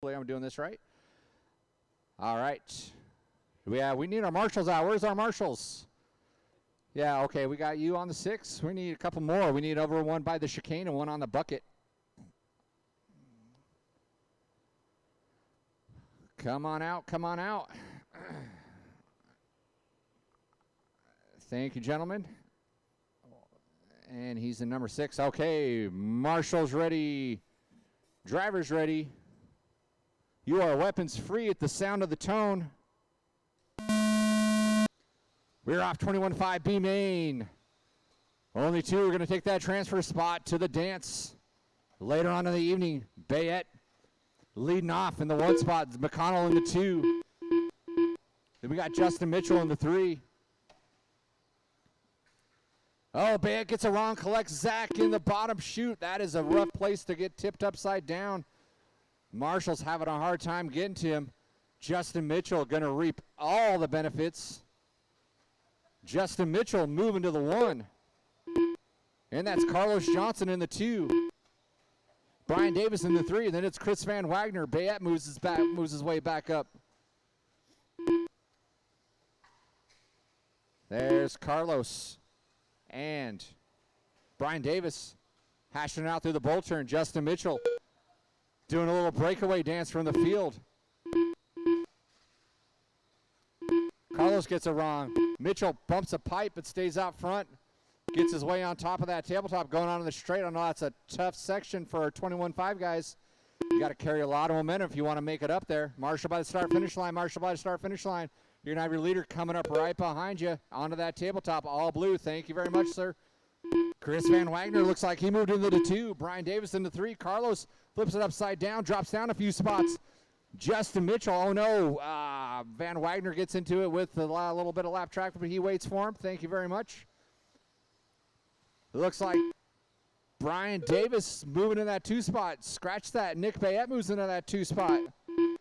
Hopefully I'm doing this right. All right. We need our marshals out. Where's our marshals? Yeah, okay, we got you on the 6. We need a couple more. We need over one by the chicane and one on the bucket. Come on out, come on out. Thank you, gentlemen. And he's in number 6. Okay, marshals ready. Drivers ready. You are weapons free at the sound of the tone. We're off 21-5 B main. Only 2 are going to take that transfer spot to the dance. Later on in the evening, Bayette leading off in the 1 spot. McConnell in the 2. Then we got Justin Mitchell in the 3. Oh, Bayette gets it wrong, collects Zach in the bottom chute. That is a rough place to get tipped upside down. Marshall's having a hard time getting to him. Justin Mitchell going to reap all the benefits. Justin Mitchell moving to the 1. And that's Carlos Johnson in the 2. Brian Davis in the 3. And then it's Chris Van Wagner. Bayette moves his way back up. There's Carlos. And Brian Davis hashing it out through the bowl turn. Justin Mitchell doing a little breakaway dance from the field. Carlos gets it wrong. Mitchell bumps a pipe but stays out front. Gets his way on top of that tabletop going on in the straight. I know that's a tough section for our 21-5 guys. You got to carry a lot of momentum if you want to make it up there. Marshall by the start-finish line. Marshall by the start-finish line. You're going to have your leader coming up right behind you onto that tabletop. All blue. Thank you very much, sir. Chris Van Wagner looks like he moved into the 2. Brian Davis into 3. Carlos flips it upside down, drops down a few spots. Justin Mitchell, oh no. Van Wagner gets into it with a little bit of lap track, but he waits for him. Thank you very much. It looks like Brian Davis moving in that 2 spot. Scratch that. Nick Bayette moves into that 2 spot.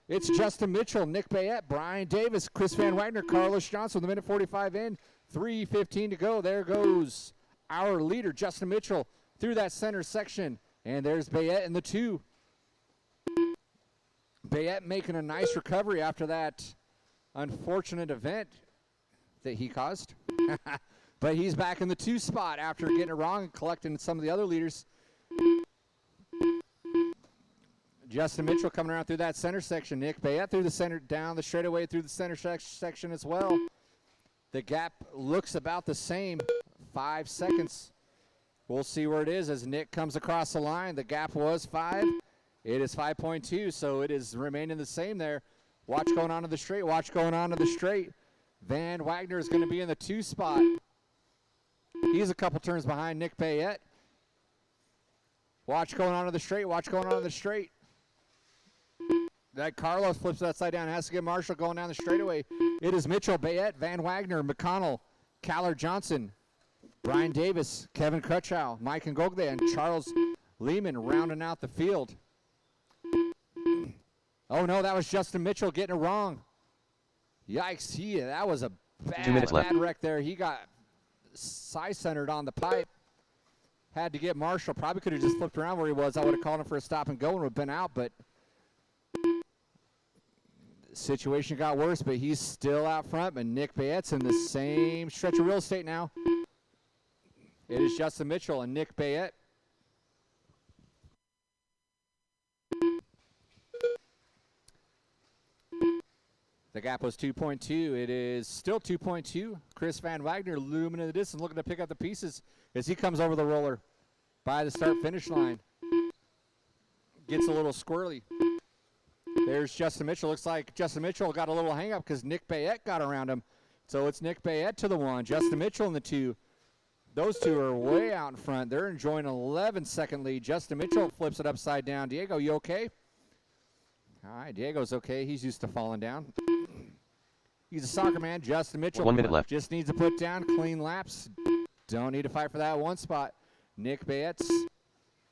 It's Justin Mitchell, Nick Bayette, Brian Davis, Chris Van Wagner, Carlos Johnson with a minute 45 in. 3:15 to go. There goes our leader, Justin Mitchell, through that center section. And there's Bayette in the 2. Bayette making a nice recovery after that unfortunate event that he caused. But he's back in the 2 spot after getting it wrong and collecting some of the other leaders. Justin Mitchell coming around through that center section. Nick Bayette through the center, down the straightaway through the center section as well. The gap looks about the same, 5 seconds. We'll see where it is as Nick comes across the line. The gap was 5. It is 5.2, so it is remaining the same there. Watch going on to the straight. Watch going on to the straight. Van Wagner is going to be in the 2 spot. He's a couple turns behind Nick Bayette. Watch going on to the straight. Watch going on to the straight. That Carlos flips it upside down. Has to get Marshall going down the straightaway. It is Mitchell, Bayette, Van Wagner, McConnell, Caller Johnson, Brian Davis, Kevin Crutchow, Mike Ngogde, and Charles Lehman rounding out the field. Oh, no, that was Justin Mitchell getting it wrong. Yikes, that was a bad wreck there. He got side-centered on the pipe. Had to get Marshall. Probably could have just flipped around where he was. I would have called him for a stop and go and would have been out, but the situation got worse, but he's still out front. But Nick Bayette's in the same stretch of real estate now. It is Justin Mitchell and Nick Bayette. The gap was 2.2. It is still 2.2. Chris Van Wagner looming in the distance, looking to pick up the pieces as he comes over the roller by the start-finish line. Gets a little squirrely. There's Justin Mitchell. Looks like Justin Mitchell got a little hang-up because Nick Bayette got around him. So it's Nick Bayette to the 1. Justin Mitchell in the 2. Those two are way out in front. They're enjoying an 11-second lead. Justin Mitchell flips it upside down. Diego, you okay? All right, Diego's okay. He's used to falling down. He's a soccer man. Justin Mitchell 1 minute left. Just needs to put down clean laps. Don't need to fight for that 1 spot. Nick Bayette's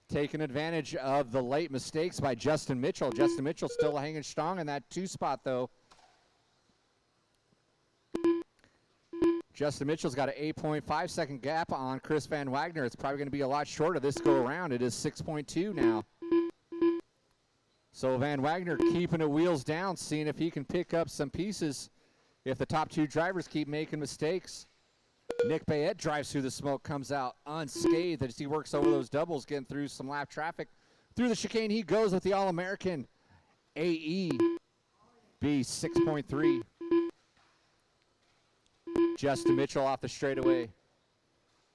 taking advantage of the late mistakes by Justin Mitchell. Justin Mitchell still hanging strong in that 2 spot, though. Justin Mitchell's got an 8.5 second gap on Chris Van Wagner. It's probably going to be a lot shorter this go around. It is 6.2 now. So Van Wagner keeping it wheels down, seeing if he can pick up some pieces if the top two drivers keep making mistakes. Nick Bayette drives through the smoke, comes out unscathed as he works over those doubles, getting through some lap traffic. Through the chicane, he goes with the All-American AE B6.3. Justin Mitchell off the straightaway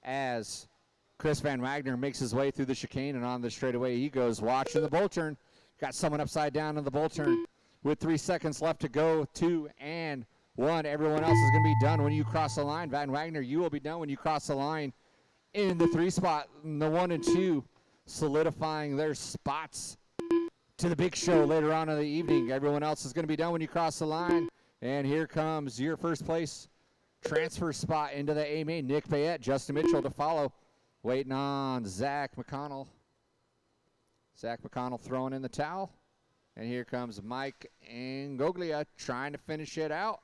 as Chris Van Wagner makes his way through the chicane, and on the straightaway he goes, watching the bull turn. Got someone upside down in the bull turn with 3 seconds left to go. 2 and 1. Everyone else is going to be done when you cross the line. Van Wagner, you will be done when you cross the line in the 3 spot. And the 1 and 2 solidifying their spots to the big show later on in the evening. Everyone else is going to be done when you cross the line. And here comes your first place transfer spot into the A main. Nick Bayette, Justin Mitchell to follow. Waiting on Zach McConnell. Zach McConnell throwing in the towel. And here comes Mike Ngoglia trying to finish it out.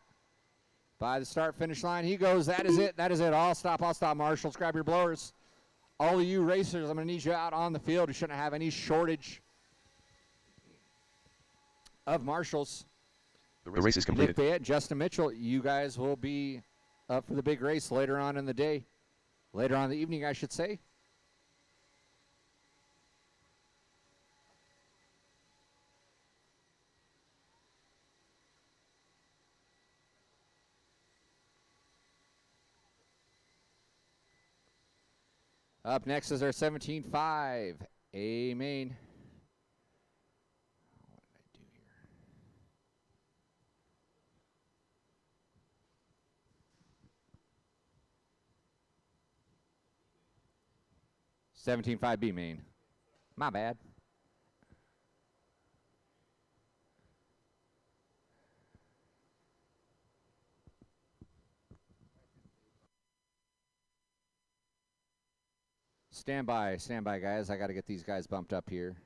By the start-finish line, he goes, that is it, that is it. I'll stop, marshals. Grab your blowers. All of you racers, I'm going to need you out on the field. You shouldn't have any shortage of marshals. The race is completed. Nick Bayette, Justin Mitchell, you guys will be up for the big race later on in the day. Later on in the evening, I should say. Up next is our 17.5 A main. What did I do here? 17.5 B main. My bad. Stand by, guys. I got to get these guys bumped up here.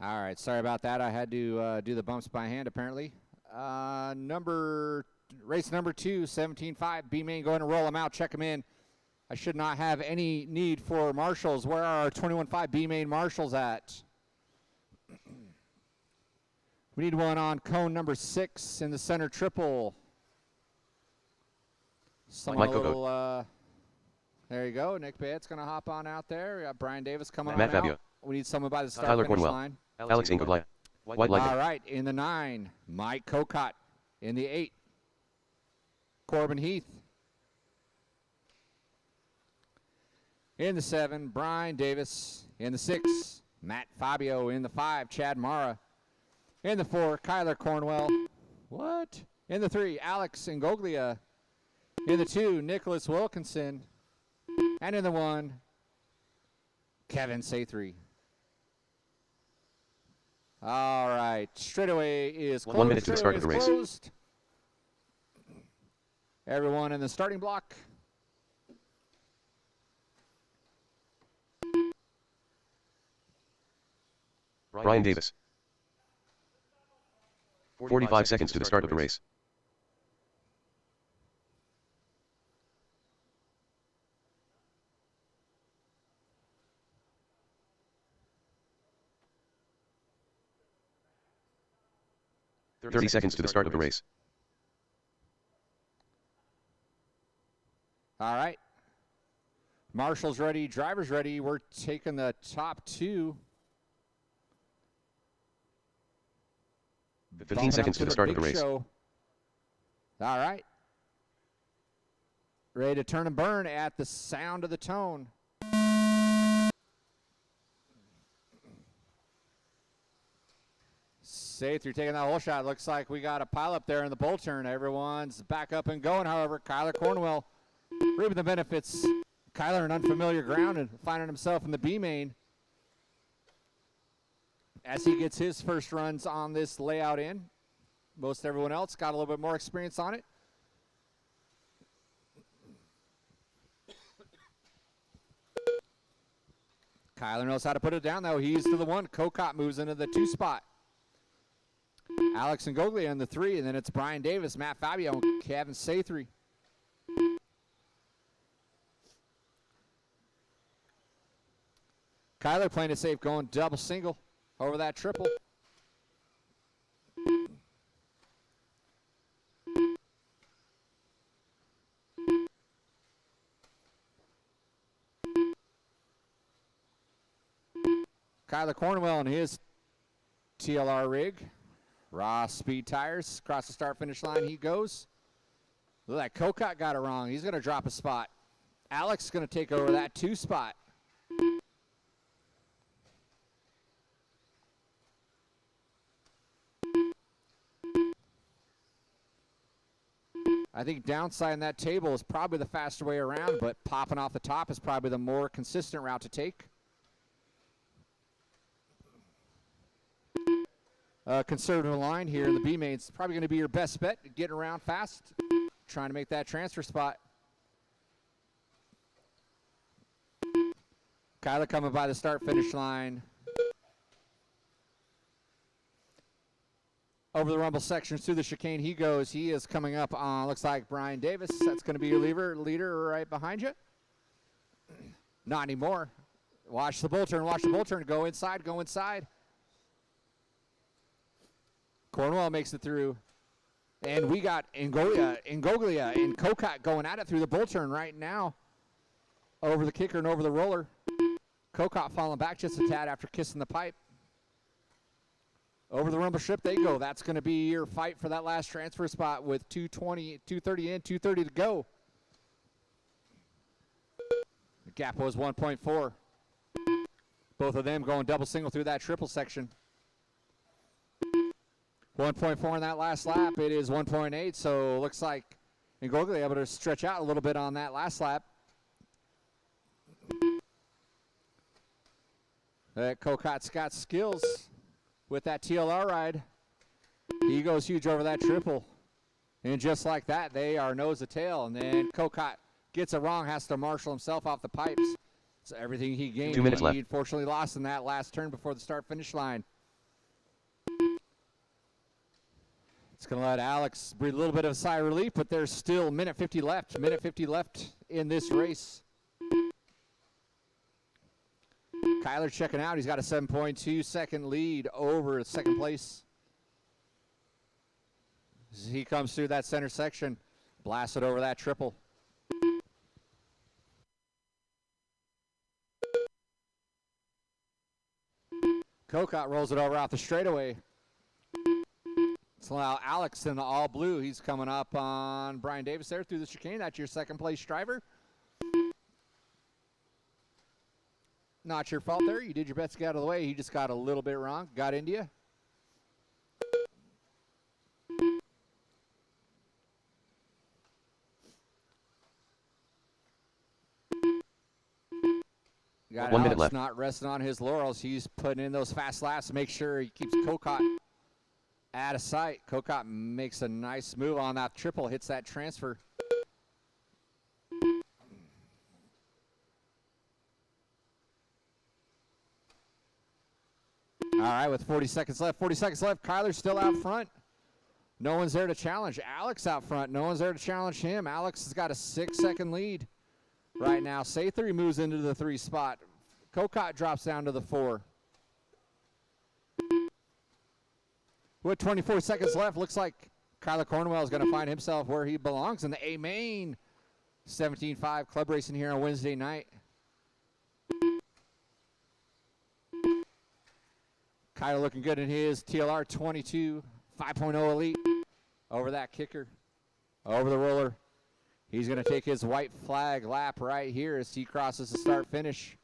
All right, sorry about that. I had to do the bumps by hand, apparently. Race number 2, 17.5, B main, go ahead and roll them out, check them in. I should not have any need for marshals. Where are our 21.5 B main marshals at? We need one on cone number 6 in the center triple. There you go. Nick Bayette's going to hop on out there. We got Brian Davis coming on out. We need someone by the start-finish line. Alex Ingoglia. All right, in the 9, Mike Kokot. In the 8, Corbin Heath. In the 7, Brian Davis. In the 6, Matt Fabio. In the 5, Chad Mara. In the 4, Kyler Cornwell. What? In the 3, Alex Ingoglia. In the 2, Nicholas Wilkinson. And in the 1, Kevin Sathry. All right, straightaway is closed. 1 minute to the start of the race. Closed. Everyone in the starting block. Brian Davis. 45 seconds to the start of the race. Thirty seconds to the start of the race. All right. Marshall's ready. Driver's ready. We're taking the top two. 15 seconds to the start of the race. Show. All right. Ready to turn and burn at the sound of the tone. Safe, you're taking that whole shot. Looks like we got a pile up there in the bull turn. Everyone's back up and going, however. Kyler Cornwell reaping the benefits. Kyler in unfamiliar ground and finding himself in the B main as he gets his first runs on this layout in. Most everyone else got a little bit more experience on it. Kyler knows how to put it down, though. He's to the one. Kokot moves into the 2 spot. Alex and Goglia in the 3, and then it's Brian Davis, Matt Fabio, and Kevin Sathree. Kyler playing it safe, going double single over that triple. Kyler Cornwell and his TLR rig. Raw speed tires. Across the start-finish line he goes. Look at that. Kokot got it wrong. He's going to drop a spot. Alex is going to take over that 2 spot. I think downside that table is probably the faster way around, but popping off the top is probably the more consistent route to take. Conservative line here in the B main is probably going to be your best bet. Getting around fast, trying to make that transfer spot. Kyler coming by the start-finish line. Over the rumble sections through the chicane he goes. He is coming up on, looks like Brian Davis. That's going to be your leader right behind you. Not anymore. Watch the bull turn, watch the bull turn. Go inside, go inside. Cornwell makes it through. And we got Ngoglia and Kokot going at it through the bull turn right now. Over the kicker and over the roller. Kokot falling back just a tad after kissing the pipe. Over the rumble strip they go. That's going to be your fight for that last transfer spot with 2:30 in, 2:30 to go. The gap was 1.4. Both of them going double single through that triple section. 1.4 in that last lap. It is 1.8, so looks like Ngoglia able to stretch out a little bit on that last lap. Kokot's got skills with that TLR ride. He goes huge over that triple. And just like that, they are nose to tail. And then Kokot gets it wrong, has to marshal himself off the pipes. So everything he gained, 2 minutes left. He unfortunately lost in that last turn before the start-finish line. It's going to let Alex breathe a little bit of a sigh of relief, but there's still minute 50 left. Minute 50 left in this race. Kyler checking out. He's got a 7.2 second lead over second place. As he comes through that center section, blasted over that triple. Kokot rolls it over out the straightaway. So now Alex in the all blue. He's coming up on Brian Davis there through the chicane. That's your second place driver. Not your fault there. You did your best to get out of the way. He just got a little bit wrong. Got into you. Got 1 minute Alex left. not resting on his laurels. He's putting in those fast laps to make sure he keeps Kokot out of sight. Kokot makes a nice move on that triple, hits that transfer. All right, with 40 seconds left. Kyler's still out front. No one's there to challenge. Alex out front. No one's there to challenge him. Alex has got a 6-second lead right now. Sather moves into the 3 spot. Kokot drops down to the 4. With 24 seconds left, looks like Kyler Cornwell is going to find himself where he belongs in the A main. 17-5 club racing here on Wednesday night. Kyler looking good in his TLR 22 5.0 Elite. Over that kicker, over the roller. He's going to take his white flag lap right here as he crosses the start-finish.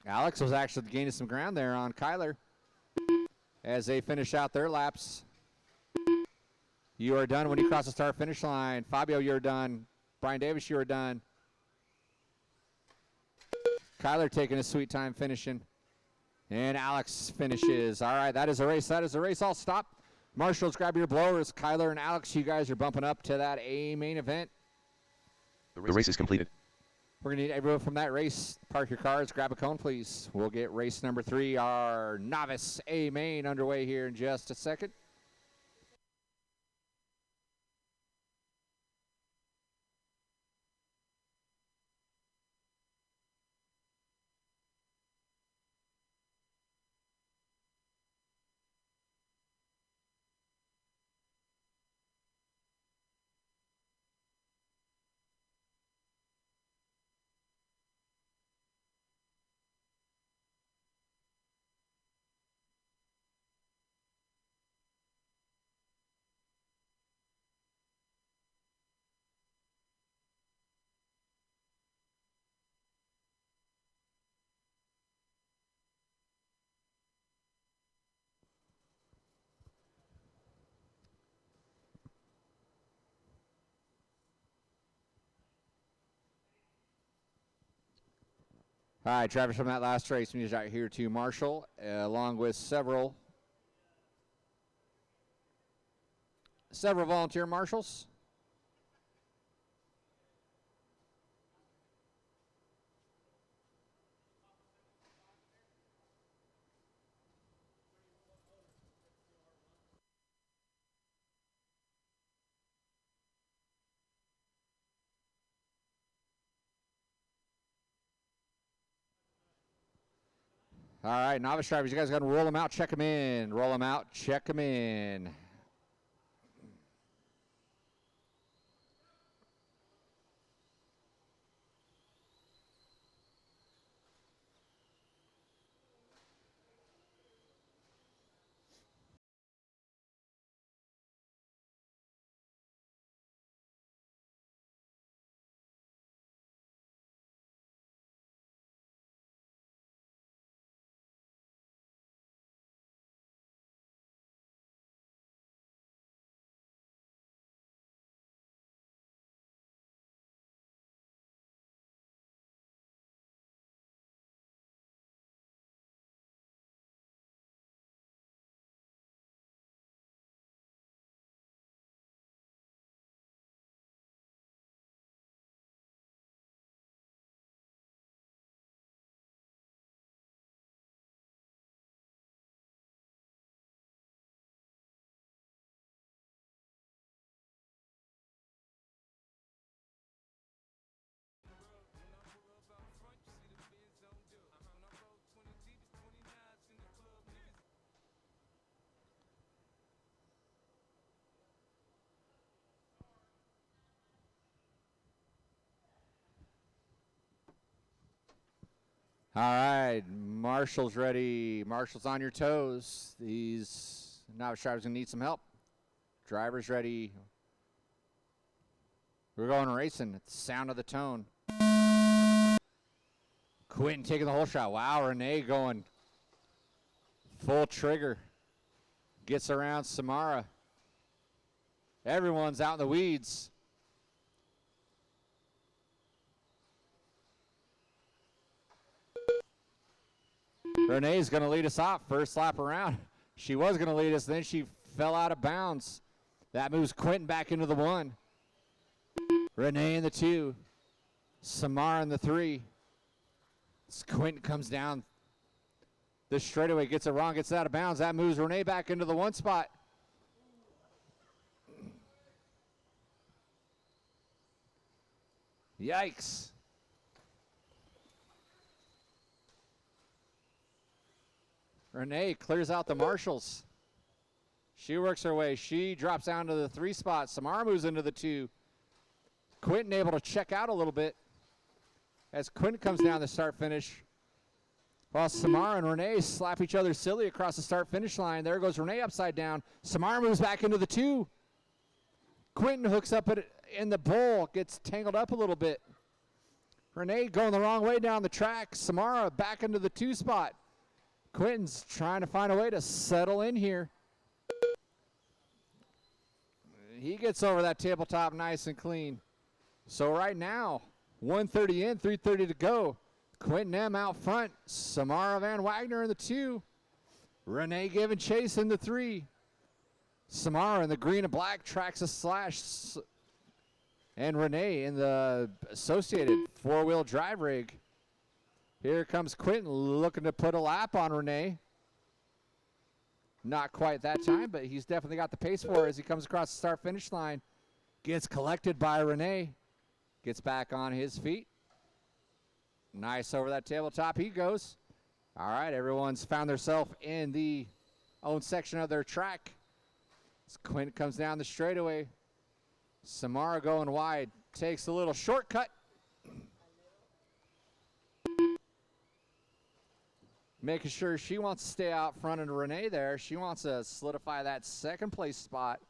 Alex was actually gaining some ground there on Kyler as they finish out their laps. You are done when you cross the start-finish line. Fabio, you're done. Brian Davis, you are done. Kyler taking a sweet time finishing. And Alex finishes. All right, that is a race. That is a race. I'll stop. Marshals, grab your blowers. Kyler and Alex, you guys are bumping up to that A main event. The race is completed. We're going to need everyone from that race. Park your cars. Grab a cone, please. We'll get race number 3, our novice A main, underway here in just a second. All right, drivers from that last race, we out here to Marshall, along with several volunteer marshals. All right, novice drivers, you guys got to roll them out, check them in. Roll them out, check them in. All right, Marshall's ready. Marshall's on your toes. These novice drivers going to need some help. Driver's ready. We're going racing. It's the sound of the tone. Quentin taking the whole shot. Wow, Renee going full trigger. Gets around Samara. Everyone's out in the weeds. Renee's going to lead us off first lap around. She was going to lead us, then she fell out of bounds. That moves Quentin back into the 1. Renee in the 2. Samara in the 3. Quentin comes down the straightaway, gets it wrong, gets it out of bounds. That moves Renee back into the one spot. Yikes. Renee clears out the marshals. She works her way. She drops down to the 3 spot. Samara moves into the 2. Quentin able to check out a little bit as Quentin comes down the start-finish. While Samara and Renee slap each other silly across the start-finish line. There goes Renee upside down. Samara moves back into the 2. Quentin hooks up in the bowl, gets tangled up a little bit. Renee going the wrong way down the track. Samara back into the 2 spot. Quentin's trying to find a way to settle in here. He gets over that tabletop nice and clean. So right now, 1:30 in, 3:30 to go. Quentin M out front. Samara Van Wagner in the 2. Renee giving chase in the 3. Samara in the green and black tracks a slash. And Renee in the associated 4-wheel drive rig. Here comes Quentin looking to put a lap on Renee. Not quite that time, but he's definitely got the pace for it as he comes across the start-finish line. Gets collected by Renee. Gets back on his feet. Nice over that tabletop he goes. All right, everyone's found themselves in the own section of their track. As Quentin comes down the straightaway. Samara going wide. Takes a little shortcut. Making sure she wants to stay out front of Renee there. She wants to solidify that second place spot.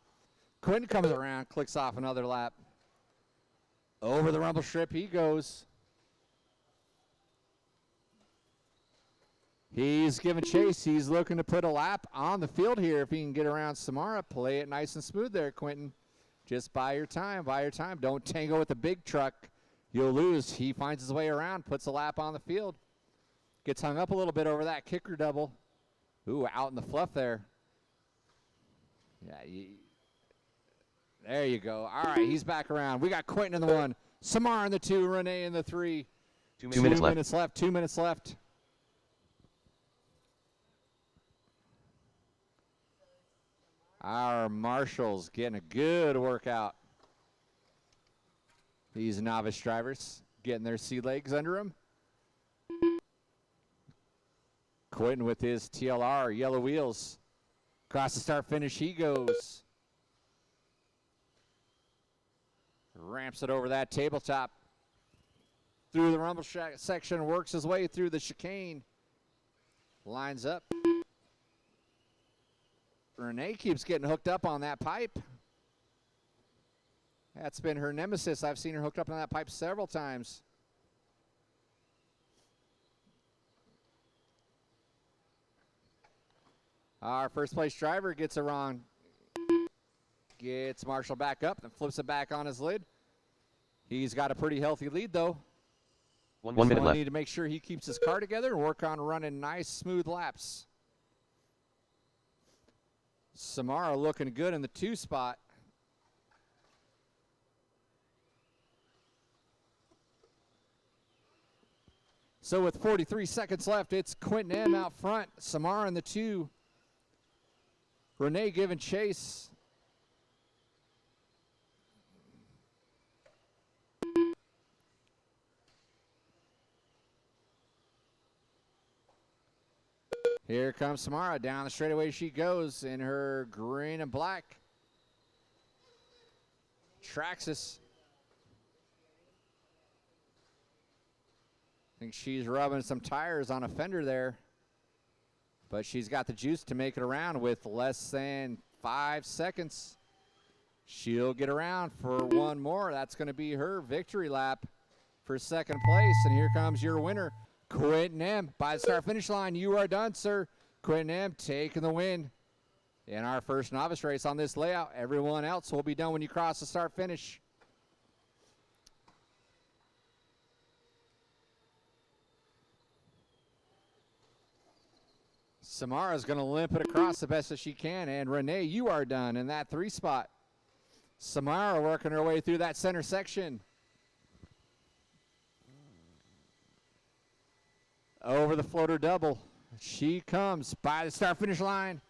Quentin comes around, clicks off another lap. Over the rumble strip he goes. He's giving chase. He's looking to put a lap on the field here if he can get around Samara. Play it nice and smooth there, Quentin. Just buy your time, buy your time. Don't tango with the big truck. You'll lose. He finds his way around, puts a lap on the field. Gets hung up a little bit over that kicker double. Ooh, out in the fluff there. Yeah, there you go. All right, he's back around. We got Quentin in the 1, Samara in the 2, Renee in the 3. 2 minutes left. 2 minutes left. Our marshals getting a good workout. These novice drivers getting their sea legs under them. Quentin with his TLR, yellow wheels. Across the start finish he goes. Ramps it over that tabletop. Through the rumble section, works his way through the chicane. Lines up. Renee keeps getting hooked up on that pipe. That's been her nemesis. I've seen her hooked up on that pipe several times. Our first place driver gets it wrong. Gets Marshall back up and flips it back on his lid. He's got a pretty healthy lead though. 1 minute left. Need to make sure he keeps his car together and work on running nice smooth laps. Samara looking good in the 2 spot. So with 43 seconds left, it's Quentin M out front. Samara in the 2. Renee giving chase. Here comes Samara. Down the straightaway she goes in her green and black. Traxxas. I think she's rubbing some tires on a fender there. But she's got the juice to make it around with less than 5 seconds. She'll get around for one more. That's going to be her victory lap for second place. And here comes your winner, Quentin M. By the start-finish line, you are done, sir. Quentin M. taking the win in our first novice race on this layout. Everyone else will be done when you cross the start-finish. Samara's going to limp it across the best that she can. And Renee, you are done in that 3 spot. Samara working her way through that center section. over the floater double. She comes by the start finish line.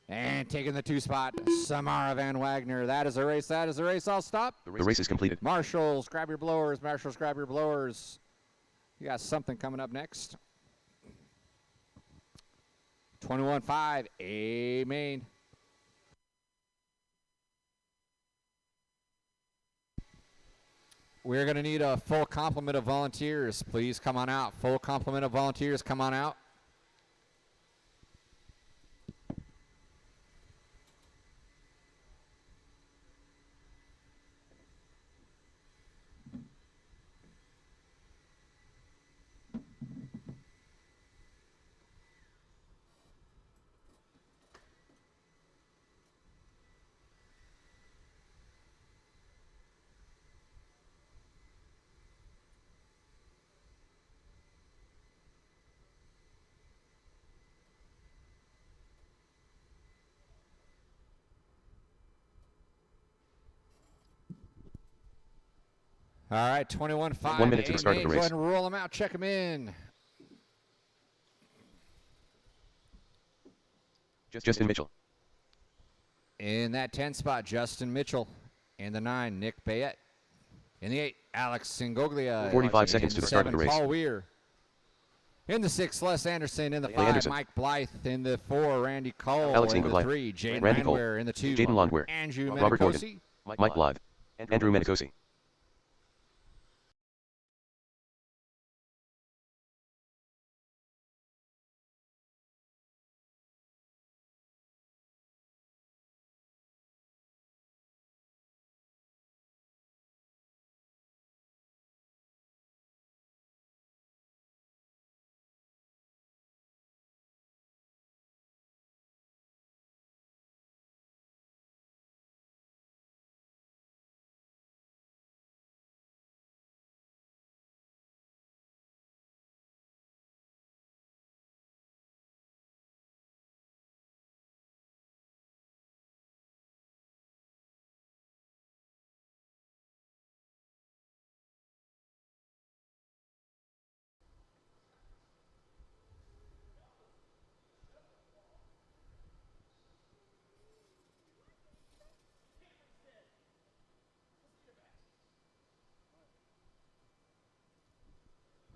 And taking the 2 spot, Samara Van Wagner. That is a race. That is a race. I'll stop. The race is completed. Marshals, grab your blowers. Marshals, grab your blowers. You got something coming up next. 21-5, A main. We're going to need a full complement of volunteers. Please come on out. Full complement of volunteers, come on out. All right, 21-5. 1 minute to the start of the Go race. ahead and roll them out. Check them in. Justin Mitchell. In that 10 spot, Justin Mitchell. In the 9, Nick Bayette. In the 8, Alex Singoglia. 45 seconds In to the the start of 7, the race. Paul Weir. In the 6, Les Anderson. In the Leigh 5, Anderson. Mike Blythe. In the 4, Randy Cole. Alex In the Singoglia. 3, Jaden Randy Cole. Landwehr. In the 2, Jaden Landwehr. Andrew Robert Menicosi. Morgan. Mike Blythe. Andrew Menicosi.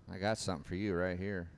I got something for you right here.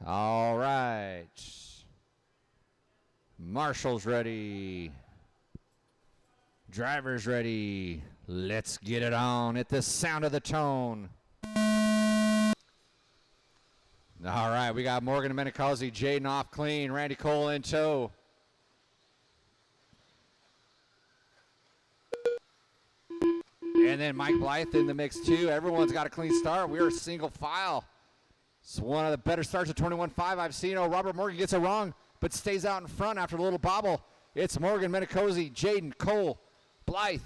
All right. Marshall's ready. Driver's ready. Let's get it on at the sound of the tone. All right, we got Morgan Menicosi, Jaden off clean, Randy Cole in tow. And then Mike Blythe in the mix too. Everyone's got a clean start. We are single file. It's one of the better starts of 21-5 I've seen. Oh, Robert Morgan gets it wrong, but stays out in front after a little bobble. It's Morgan Menicosi, Jaden Cole, Blythe.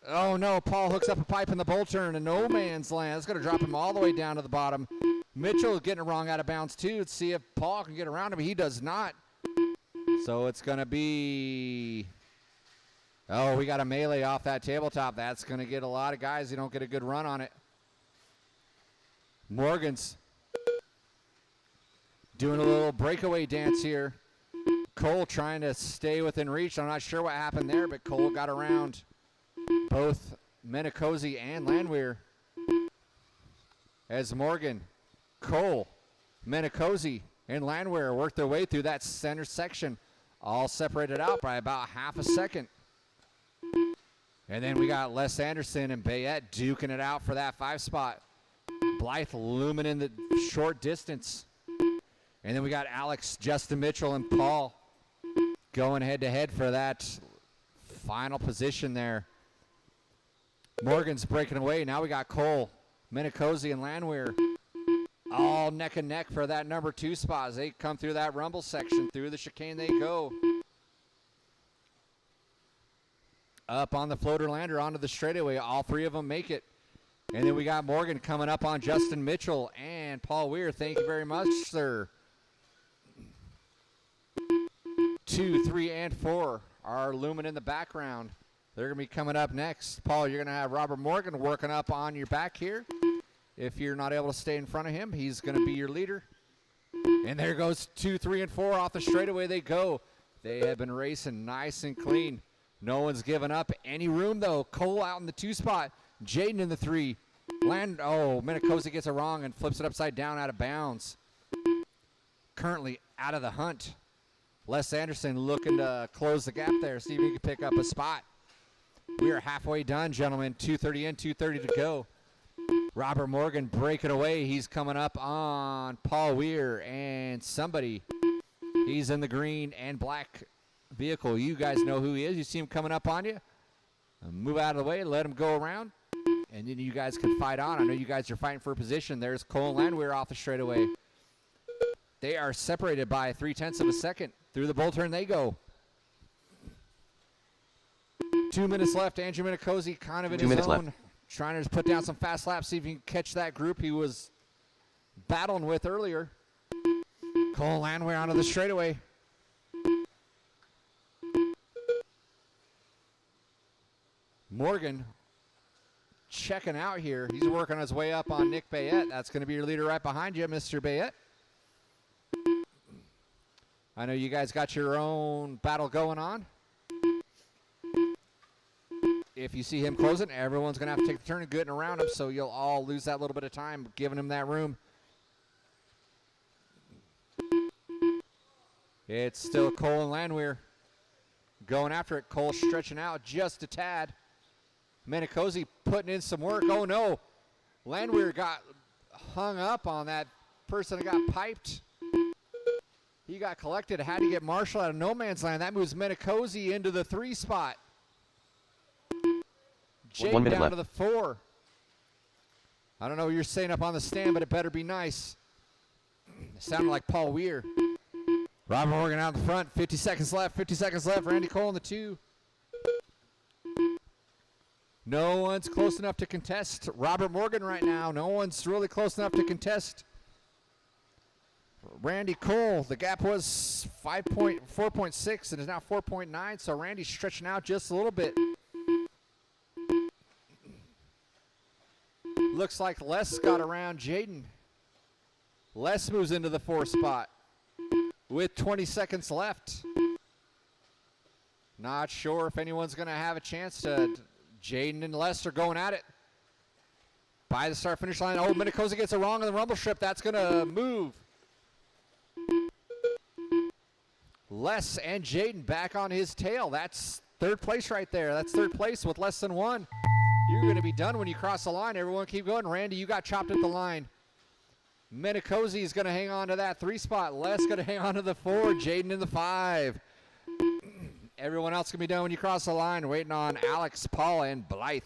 Oh no, Paul hooks up a pipe in the bull turn and no man's land. It's going to drop him all the way down to the bottom. Mitchell is getting it wrong out of bounds too. Let's see if Paul can get around him. He does not. So it's going to be... Oh, we got a melee off that tabletop. That's going to get a lot of guys who don't get a good run on it. Morgan's doing a little breakaway dance here. Cole trying to stay within reach. I'm not sure what happened there, but Cole got around both Menicosi and Landwehr. As Morgan, Cole, Menicosi, and Landwehr work their way through that center section, all separated out by about half a second. And then we got Les Anderson and Bayette duking it out for that 5 spot. Blythe looming in the short distance. And then we got Alex, Justin Mitchell, and Paul going head-to-head for that final position there. Morgan's breaking away. Now we got Cole, Menicosi, and Landwehr all neck and neck for that number 2 spot as they come through that rumble section. Through the chicane they go. Up on the floater lander onto the straightaway. All 3 of them make it. And then we got Morgan coming up on Justin Mitchell and Paul Weir. Thank you very much, sir. 2, 3, and 4 are looming in the background. They're going to be coming up next. Paul, you're going to have Robert Morgan working up on your back here. If you're not able to stay in front of him, he's going to be your leader. And there goes 2, 3, and 4 off the straightaway they go. They have been racing nice and clean. No one's given up any room, though. Cole out in the 2 spot. Jaden in the 3. Menicosi gets it wrong and flips it upside down out of bounds. Currently out of the hunt. Les Anderson looking to close the gap there, see if he can pick up a spot. We are halfway done, gentlemen. 2:30 in, 2:30 to go. Robert Morgan breaking away. He's coming up on Paul Weir and somebody. He's in the green and black vehicle. You guys know who he is. You see him coming up on you. Move out of the way, let him go around, and then you guys can fight on. I know you guys are fighting for a position. There's Cole and Landwehr off the straightaway. They are separated by 0.3 of a second. Through the bull turn they go. 2 minutes left. Andrew Menicosi kind of in his zone. Trying to just put down some fast laps, see if he can catch that group he was battling with earlier. Cole and Landwehr onto the straightaway. Morgan checking out here. He's working his way up on Nick Bayette. That's going to be your leader right behind you, Mr. Bayette. I know you guys got your own battle going on. If you see him closing, everyone's going to have to take the turn and getting around him, so you'll all lose that little bit of time giving him that room. It's still Cole and Landwehr going after it. Cole stretching out just a tad. Menicosi putting in some work. Oh, no. Landwehr got hung up on that person that got piped. He got collected. Had to get Marshall out of no man's land. That moves Menicosi into the 3 spot. Jake down left to the 4. I don't know what you're saying up on the stand, but it better be nice. It sounded like Paul Weir. Robert Morgan out in the front. 50 seconds left. 50 seconds left. Randy Cole in the 2. No one's close enough to contest Robert Morgan right now. No one's really close enough to contest Randy Cole. The gap was 4.6 and is now 4.9, so Randy's stretching out just a little bit. Looks like Les got around Jaden. Les moves into the 4 spot with 20 seconds left. Not sure if anyone's going to have a chance to. Jaden and Les are going at it. By the start-finish line. Oh, Menicosi gets it wrong on the rumble strip. That's going to move. Les and Jaden back on his tail. That's 3rd place right there. That's 3rd place with less than 1. You're going to be done when you cross the line. Everyone keep going. Randy, you got chopped at the line. Menicosi is going to hang on to that 3 spot. Les going to hang on to the 4. Jaden in the 5. Everyone else can be done when you cross the line. Waiting on Alex, Paul, and Blythe.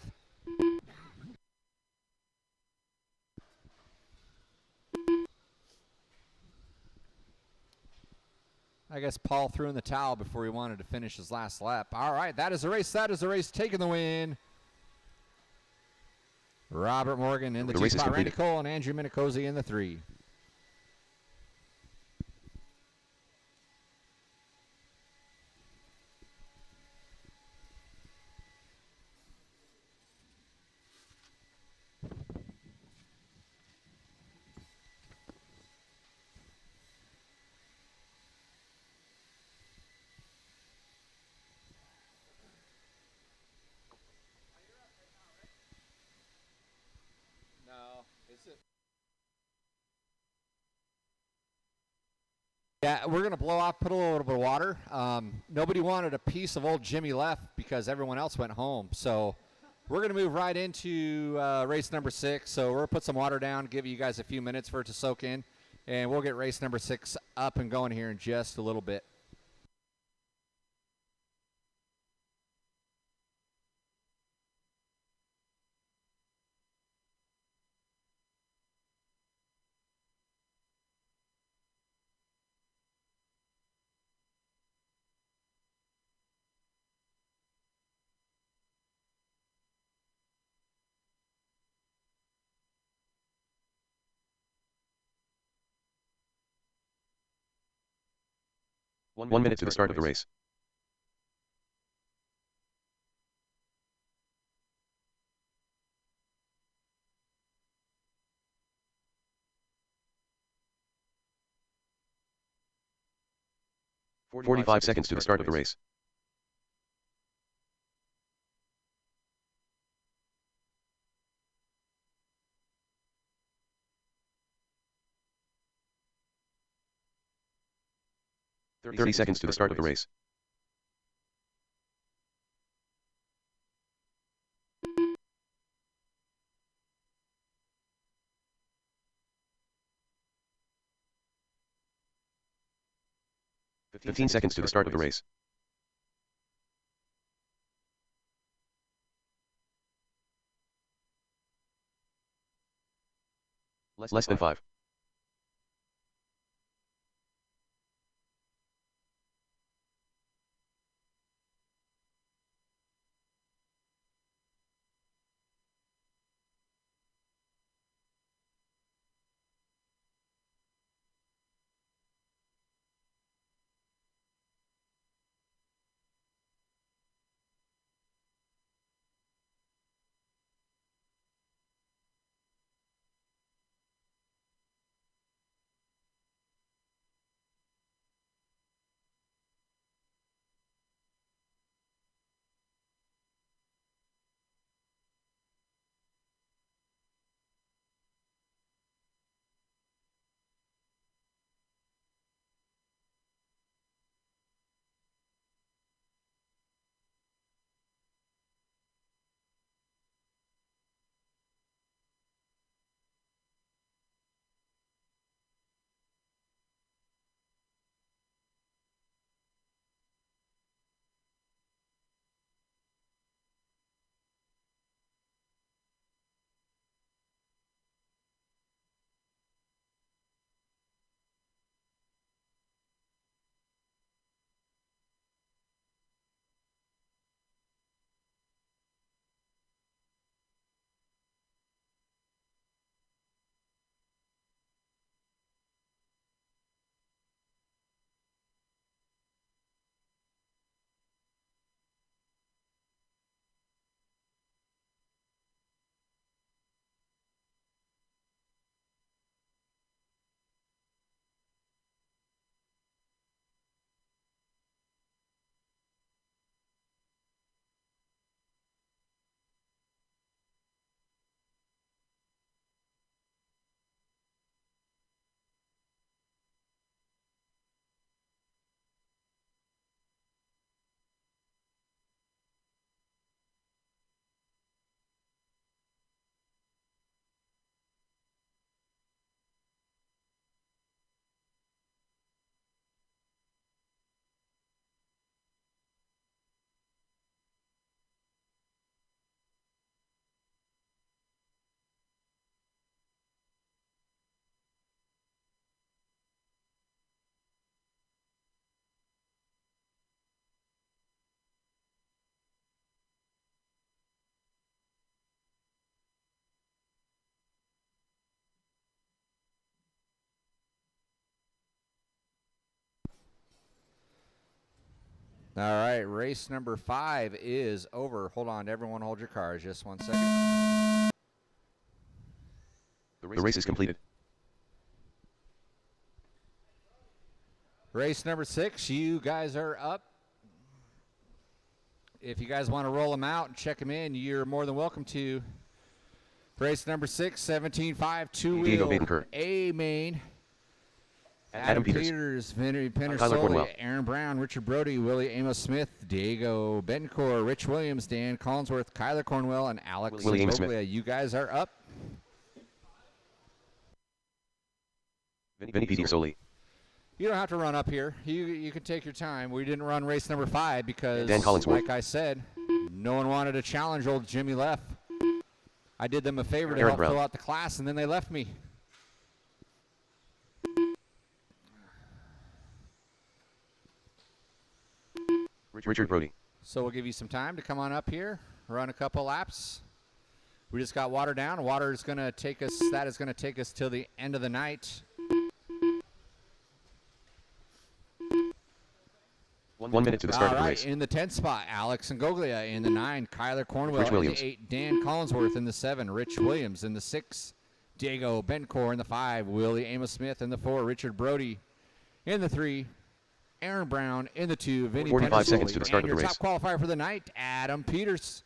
I guess Paul threw in the towel before he wanted to finish his last lap. All right, that is the race. That is the race. Taking the win. Robert Morgan in the 2 spot. Randy Cole and Andrew Menicosi in the 3. Yeah, we're going to blow off, put a little bit of water. Nobody wanted a piece of old Jimmy left because everyone else went home. So we're going to move right into race number 6. So we're going to put some water down, give you guys a few minutes for it to soak in. And we'll get race number 6 up and going here in just a little bit. One minute to the start of the race. Forty-five seconds to the start of the race. Thirty seconds to the start of the race. Fifteen seconds to the start of the race. Less than 5. All right, race number 5 is over. Hold on, everyone hold your cars just 1 second. The race is completed. Race number 6, you guys are up. If you guys want to roll them out and check them in, you're more than welcome to. Race number 6, 17.5, Diego two-wheel Badenker. A main. Adam Peters. Vinny Tyler Pendersoli, Cornwell. Aaron Brown, Richard Brody, Willie Amos Smith, Diego Betancourt, Rich Williams, Dan Collinsworth, Kyler Cornwell, and Alex Willie Amos Smith. Goglia. You guys are up. Vinny Peters-Soli. You don't have to run up here. You can take your time. We didn't run race number 5 because, Dan Collinsworth. like I said, no one wanted to challenge old Jimmy Leff. I did them a favor to Aaron help Brown. fill out the class, and then they left me. Richard Brody. So we'll give you some time to come on up here, run a couple laps. We just got water down. Water is going to take us, that is going to take us till the end of the night. 1 minute to the start of the race. In the 10th spot, Alex and Goglia. In the 9, Kyler Cornwell. Rich In the Williams. 8, Dan Collinsworth. In the 7, Rich Williams. In the 6, Diego Bencor. In the 5, Willie Amos Smith. In the 4, Richard Brody. In the 3, Aaron Brown. In the 2, Vinny 45 Pendersoli. seconds to the start and of the your race. top qualifier for the night, Adam Peters.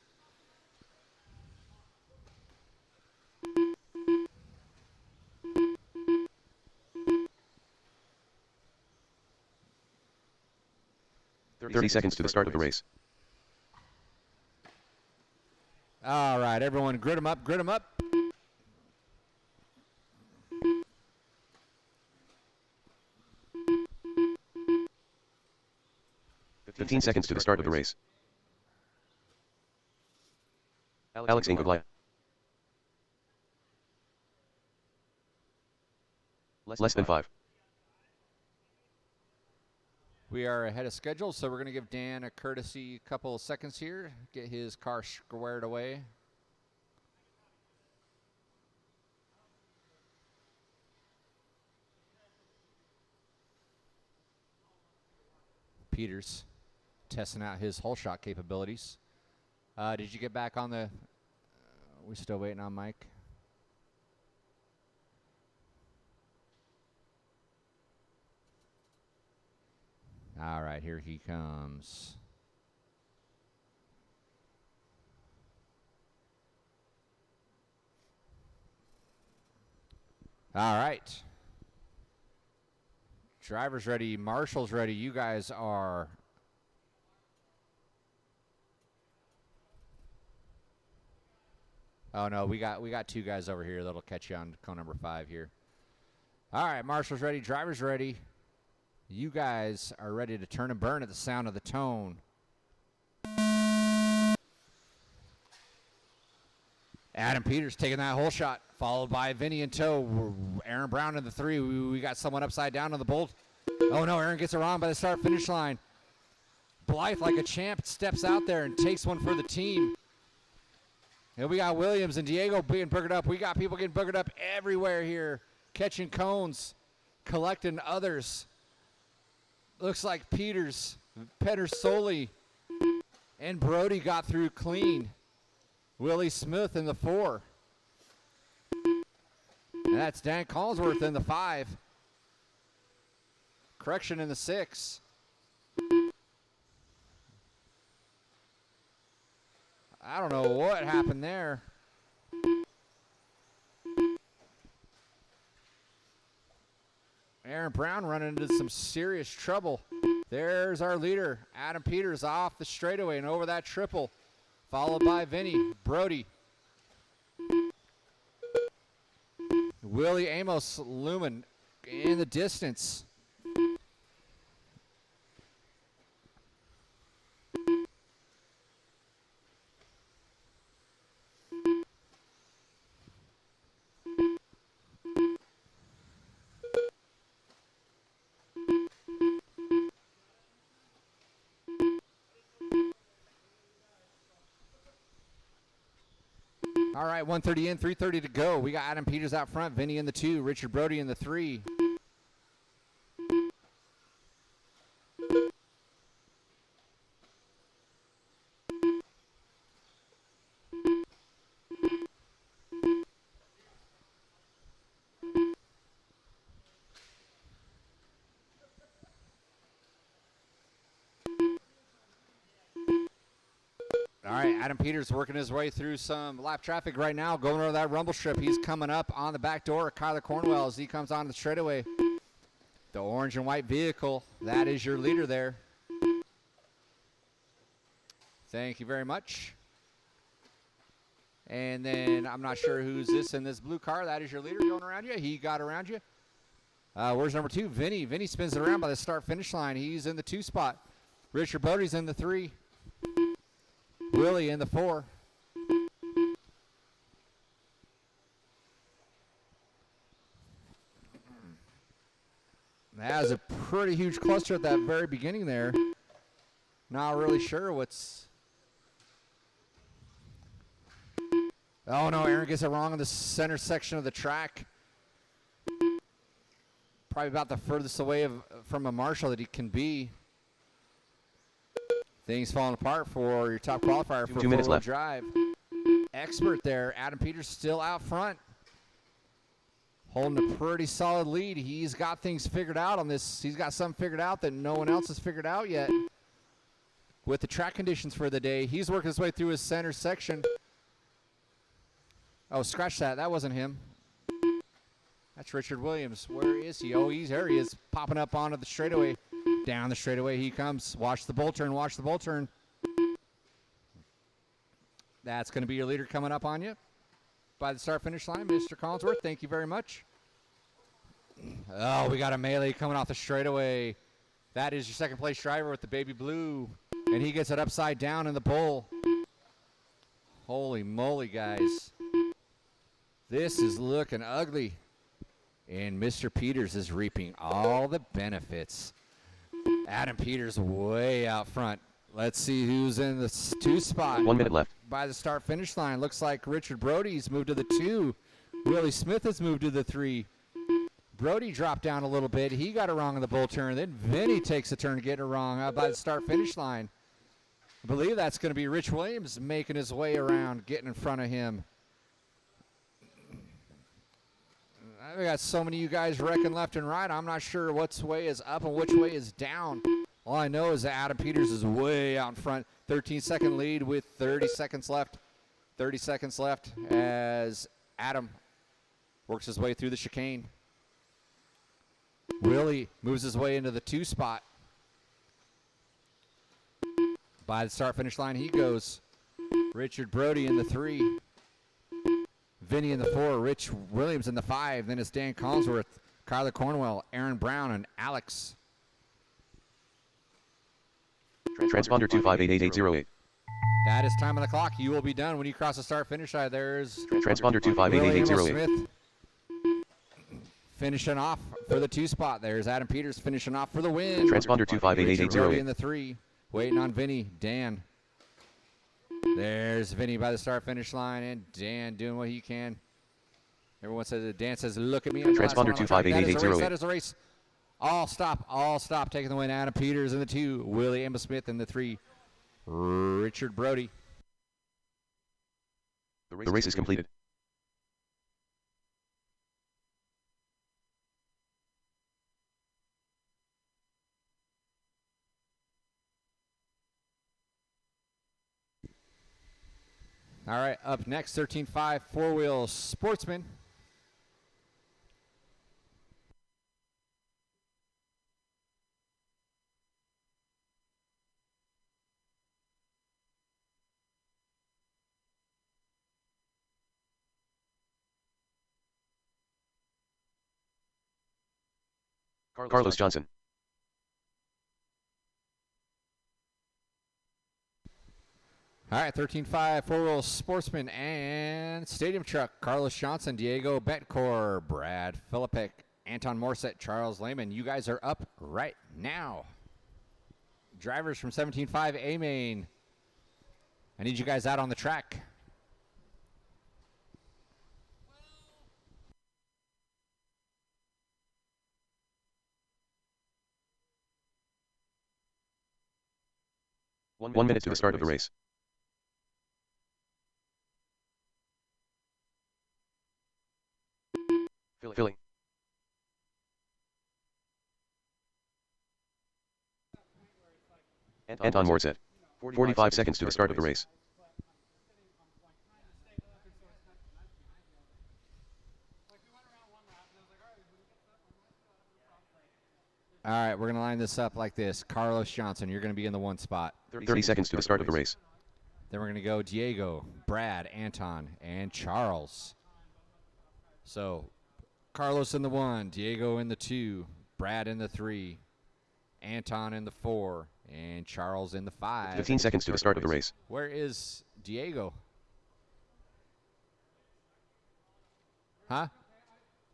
Thirty seconds to the start of the race. All right, everyone, grid them up, grid them up. Fifteen seconds to the start of the race. Alex Ingoglia. Less than 5. We are ahead of schedule, so we're going to give Dan a courtesy couple of seconds here, get his car squared away. Peters testing out his whole shot capabilities. Did you get back on the... we still waiting on Mike? All right, here he comes. All right. Driver's ready. Marshall's ready. You guys are... oh, no, we got two guys over here that'll catch you on cone number 5 here. All right, Marshall's ready. Driver's ready. You guys are ready to turn and burn at the sound of the tone. Adam Peters taking that whole shot, followed by Vinny in tow. Aaron Brown in the 3. We got someone upside down on the bolt. Oh, no, Aaron gets it wrong by the start-finish line. Blythe, like a champ, steps out there and takes one for the team. And we got Williams and Diego being boogered up. We got people getting boogered up everywhere here, catching cones, collecting others. Looks like Peters, Pendersoli, and Brody got through clean. Willie Smith in the 4. And that's Dan Collinsworth in the 5. Correction in the 6. I don't know what happened there. Aaron Brown running into some serious trouble. There's our leader, Adam Peters, off the straightaway and over that triple, followed by Vinny, Brody. Willie Amos Lumen in the distance. All right, 130 in, 330 to go. We got Adam Peters out front, Vinny in the 2, Richard Brody in the 3. All right, Adam Peters working his way through some lap traffic right now, going over that rumble strip. He's coming up on the back door. Kyler Cornwell as he comes on the straightaway. The orange and white vehicle, that is your leader there. Thank you very much. And then I'm not sure who's this in this blue car. That is your leader going around you. He got around you. Where's number 2? Vinny. Vinny spins it around by the start-finish line. He's in the 2 spot. Richard Bodie's in the 3. Willie in the 4. That was a pretty huge cluster at that very beginning there. Not really sure what's... Oh, no, Aaron gets it wrong in the center section of the track. Probably about the furthest away from a marshal that he can be. Things falling apart for your top qualifier for 2 minutes left. Drive. Expert there. Adam Peters still out front. Holding a pretty solid lead. He's got things figured out on this. He's got something figured out that no one else has figured out yet. With the track conditions for the day, he's working his way through his center section. Oh, scratch that. That wasn't him. That's Richard Williams. Where is he? Oh, there he is, popping up onto the straightaway. Down the straightaway he comes. Watch the bull turn. Watch the bull turn. That's going to be your leader coming up on you by the start-finish line, Mr. Collinsworth. Thank you very much. Oh, we got a melee coming off the straightaway. That is your second-place driver with the baby blue, and he gets it upside down in the bull. Holy moly, guys. This is looking ugly. And Mr. Peters is reaping all the benefits. Adam Peters way out front. Let's see who's in the 2 spot. 1 minute left. By the start-finish line. Looks like Richard Brody's moved to the 2. Willie Smith has moved to the 3. Brody dropped down a little bit. He got it wrong in the bull turn. Then Vinny takes a turn to get it wrong by the start-finish line. I believe that's going to be Rich Williams making his way around, getting in front of him. We got so many of you guys wrecking left and right. I'm not sure which way is up and which way is down. All I know is that Adam Peters is way out in front. 13-second lead with 30 seconds left. 30 seconds left as Adam works his way through the chicane. Willie moves his way into the 2 spot. By the start-finish line he goes. Richard Brody in the 3. Vinny in the 4, Rich Williams in the 5. Then it's Dan Collinsworth, Kyler Cornwell, Aaron Brown, and Alex. Transponder 2588808. That is time on the clock. You will be done when you cross the start-finish line. There's Transponder Willie 2588808. Smith finishing off for the 2 spot. There's Adam Peters finishing off for the win. Transponder Richard Brody 2588808. in the 3. Waiting on Vinny. Dan. There's Vinny by the start-finish line, and Dan doing what he can. Everyone says that Dan says, look at me. Transponder 2588808. That is a race. All stop, taking the win. Adam Peters in the 2. Willie Amos Smith in the 3. Richard Brody. The race is completed. All right, up next, 13.5 four-wheel sportsman. Carlos Johnson. All right, 13.5 four-wheel sportsman and stadium truck. Carlos Johnson, Diego Betcor, Brad Philippik, Anton Morset, Charles Lehman. You guys are up right now. Drivers from 17.5 A-Main. I need you guys out on the track. One minute to the start of the race. Filling. Anton Morset. 45 seconds to the start of the race. All right, we're going to line this up like this. Carlos Johnson, you're going to be in the 1 spot. 30 seconds to the start of the race. Then we're going to go Diego, Brad, Anton, and Charles. So Carlos in the 1, Diego in the 2, Brad in the 3, Anton in the 4, and Charles in the 5. 15 seconds to the start of the race. Where is Diego? Huh?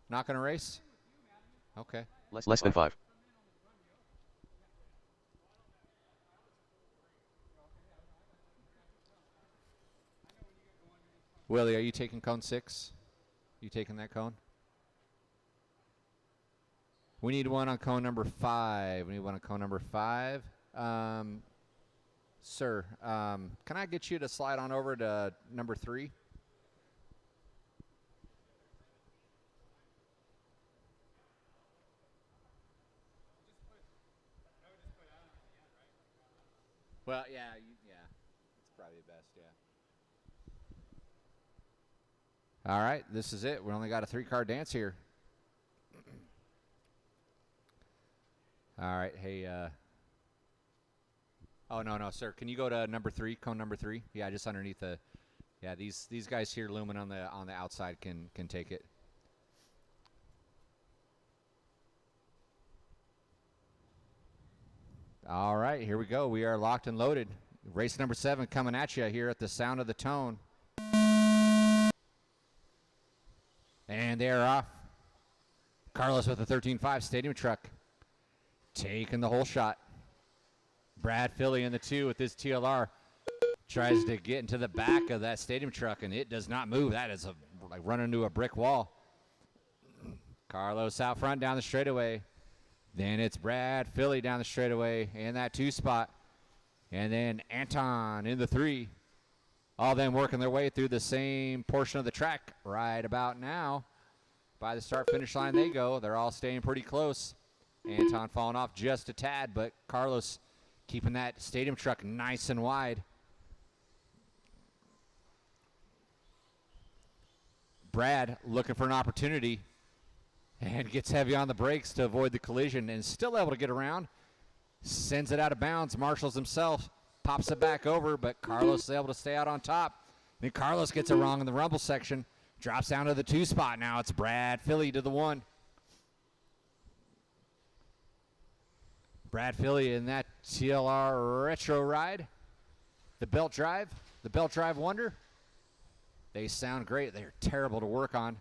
Not going to race? Okay. Less than 5. Willie, are you taking cone 6? You taking that cone? We need one on cone number 5. We need one on cone number 5. Sir, can I get you to slide on over to number 3? Well, yeah, it's probably the best, yeah. All right, this is it. We only got a 3-car dance here. All right, hey, oh, no, sir. Can you go to number 3, cone number 3? Yeah, just underneath the, yeah, these guys here looming on the outside can take it. All right, here we go. We are locked and loaded. Race number 7 coming at you here at the sound of the tone. And they are off. Carlos with the 13.5 stadium truck. Taking the whole shot. Brad Philly in the 2 with his TLR. Tries to get into the back of that stadium truck, and it does not move. That is like running into a brick wall. Carlos out front down the straightaway. Then it's Brad Philly down the straightaway in that 2 spot. And then Anton in the 3. All them working their way through the same portion of the track right about now. By the start-finish line they go. They're all staying pretty close. Anton falling off just a tad, but Carlos keeping that stadium truck nice and wide. Brad looking for an opportunity and gets heavy on the brakes to avoid the collision and still able to get around. Sends it out of bounds, marshals himself, pops it back over, but Carlos is able to stay out on top. Then Carlos gets it wrong in the rumble section, drops down to the 2 spot. Now it's Brad Philly to the 1. Brad Philly in that TLR retro ride. The belt drive wonder. They sound great. They're terrible to work on.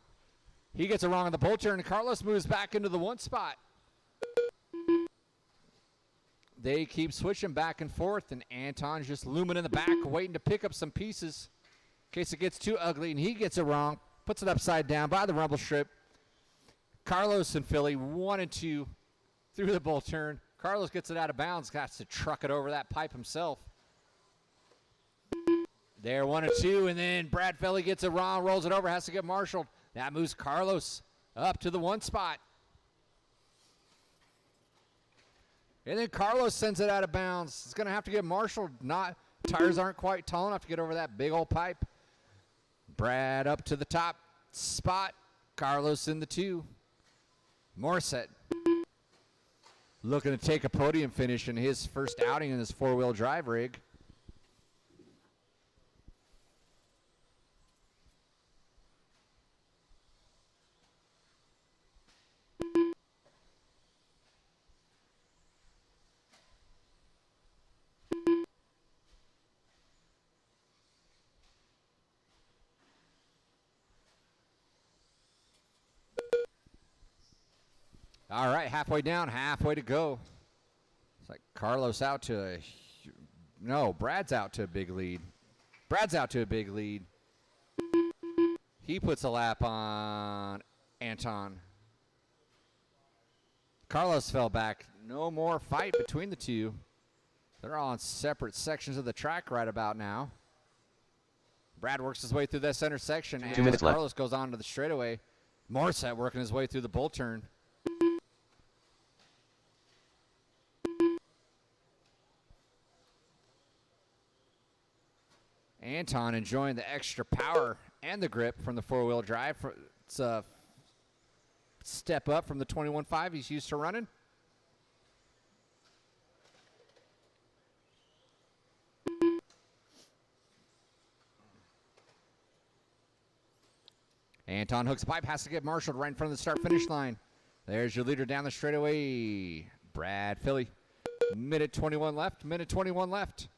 He gets it wrong on the bull turn, and Carlos moves back into the 1 spot. They keep switching back and forth, and Anton's just looming in the back, waiting to pick up some pieces in case it gets too ugly, and he gets it wrong, puts it upside down by the rumble strip. Carlos and Philly 1 and 2 through the bull turn. Carlos gets it out of bounds, got to truck it over that pipe himself. There, 1 and 2, and then Brad Philly gets it wrong, rolls it over, has to get marshaled. That moves Carlos up to the 1 spot. And then Carlos sends it out of bounds. It's going to have to get marshaled. Tires aren't quite tall enough to get over that big old pipe. Brad up to the top spot. Carlos in the 2. Morissette looking to take a podium finish in his first outing in this 4-wheel drive rig. All right, halfway down, halfway to go. It's like Carlos out to Brad's out to a big lead. Brad's out to a big lead. He puts a lap on Anton. Carlos fell back. No more fight between the two. They're all on separate sections of the track right about now. Brad works his way through that center section. 2 minutes left. Carlos goes on to the straightaway. Morissette working his way through the bull turn. Anton enjoying the extra power and the grip from the 4-wheel drive. It's a step up from the 21.5 he's used to running. Anton hooks a pipe, has to get marshaled right in front of the start-finish line. There's your leader down the straightaway, Brad Philly. Minute 21 left, minute 21 left.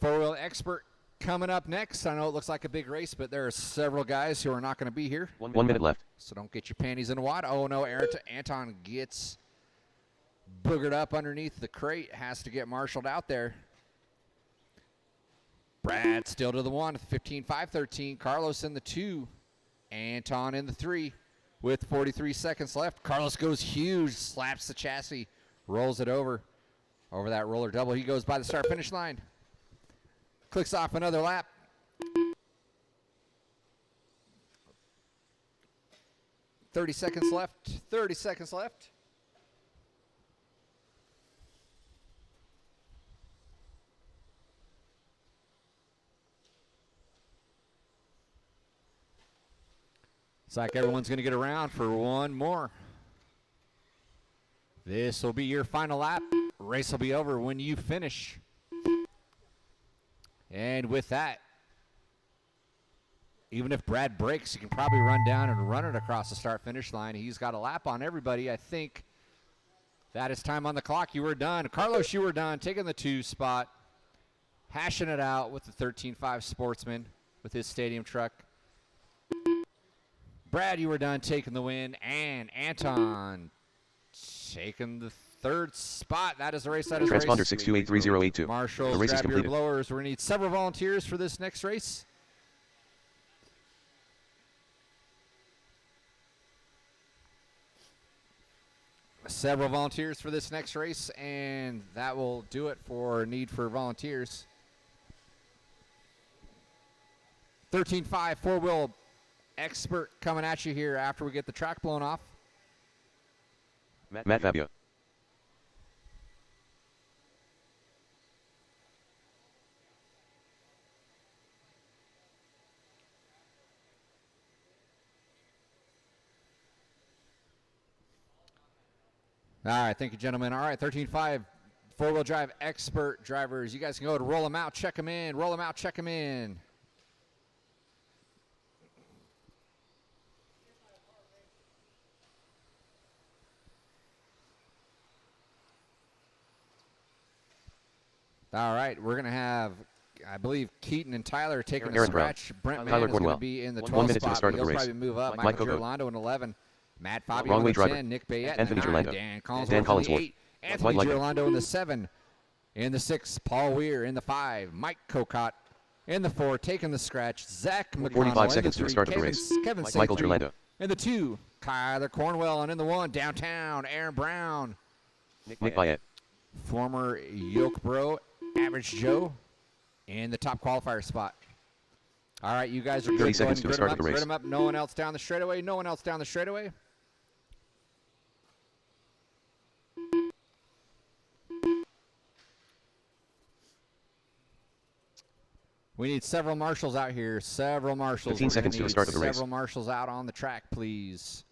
Four-wheel expert coming up next. I know it looks like a big race, but there are several guys who are not going to be here. 1 minute left. So don't get your panties in a wad. Oh, no, Anton gets boogered up underneath the crate. Has to get marshaled out there. Brad still to the 1, 15-5-13. Carlos in the 2. Anton in the 3 with 43 seconds left. Carlos goes huge, slaps the chassis, rolls it over that roller double. He goes by the start-finish line. Clicks off another lap. Thirty seconds left. 30 seconds left. It's like everyone's going to get around for one more. This will be your final lap. Race will be over when you finish. And with that, even if Brad breaks, he can probably run down and run it across the start-finish line. He's got a lap on everybody. I think that is time on the clock. You were done. Carlos, you were done, taking the 2 spot, hashing it out with the 13.5 Sportsman with his stadium truck. Brad, you were done taking the win, and Anton taking the 3rd spot. That is the race. That is the race. Transponder 6283082. Marshall, The race is grab your completed. blowers. We're going to need several volunteers for this next race. Several volunteers for this next race, and that will do it for need for volunteers. 13.5 four-wheel expert coming at you here after we get the track blown off. Matt Fabio. All right, thank you, gentlemen. All right, 13.5 four-wheel drive expert drivers. You guys can go to roll them out, check them in, roll them out, check them in. All right, we're going to have, I believe, Keaton and Tyler taking the Aaron Brown. scratch. Brent Tyler Mann is going Cornwell. to be in the 1 12th minute to the spot. start of the He'll race. probably move up. Mike Michael Coco. Gerlando in 11. Matt Fabio Wrong in way the driver. 10. Nick Bayette in Anthony the 9. Gerlando. Dan Dan Collinsworth in the Collinsworth. 8. Anthony Mike Gerlando in the 7. In the 6, Paul Weir in the 5. Mike Cocott in the 4, taking the scratch. Zach McConnell 45 in seconds the to 3. the start of the race. Kevin Michael Safety Gerlando. in the 2. Kyler Cornwell, and in the 1, downtown, Aaron Brown. Nick Bayette. Former Yoke Bro, Average Joe, in the top qualifier spot. All right, you guys are good. 30 seconds to the start of the race. Grid them up. No one else down the straightaway. No one else down the straightaway. We need several marshals out here. Several marshals. 15 seconds to the start of the race. Several marshals out on the track, please.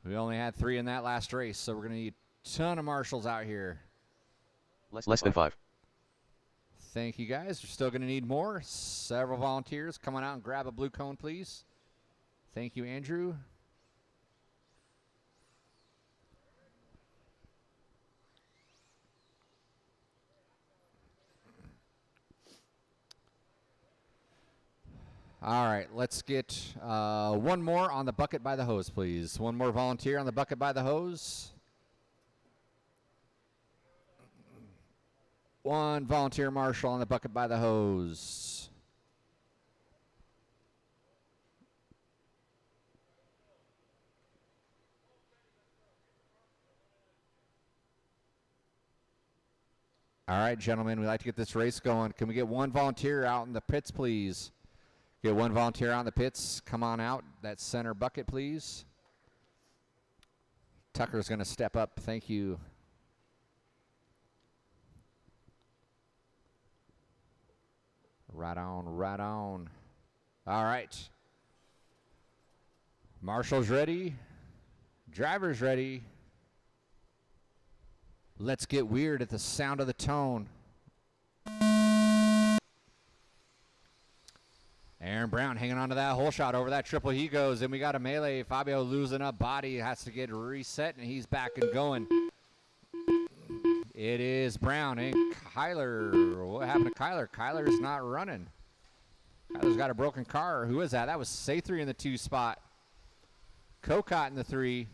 We only had 3 in that last race, so we're going to need a ton of marshals out here. Less than 5. Thank you, guys. We're still going to need more. Several volunteers. Come on out and grab a blue cone, please. Thank you, Andrew. All right, let's get one more on the bucket by the hose, please. One more volunteer on the bucket by the hose. One volunteer marshal on the bucket by the hose. All right, gentlemen, we'd like to get this race going. Can we get one volunteer out in the pits, please? Get one volunteer out in the pits. Come on out. That center bucket, please. Tucker's going to step up. Thank you. Right on, right on. All right. Marshall's ready. Driver's ready. Let's get weird at the sound of the tone. Aaron Brown hanging on to that hole shot. Over that triple he goes. And we got a melee. Fabio losing up body. Has to get reset, and he's back and going. It is Brown and Kyler. What happened to Kyler? Kyler's not running. Kyler's got a broken car. Who is that? That was Say3 in the 2 spot. Kokot in the 3.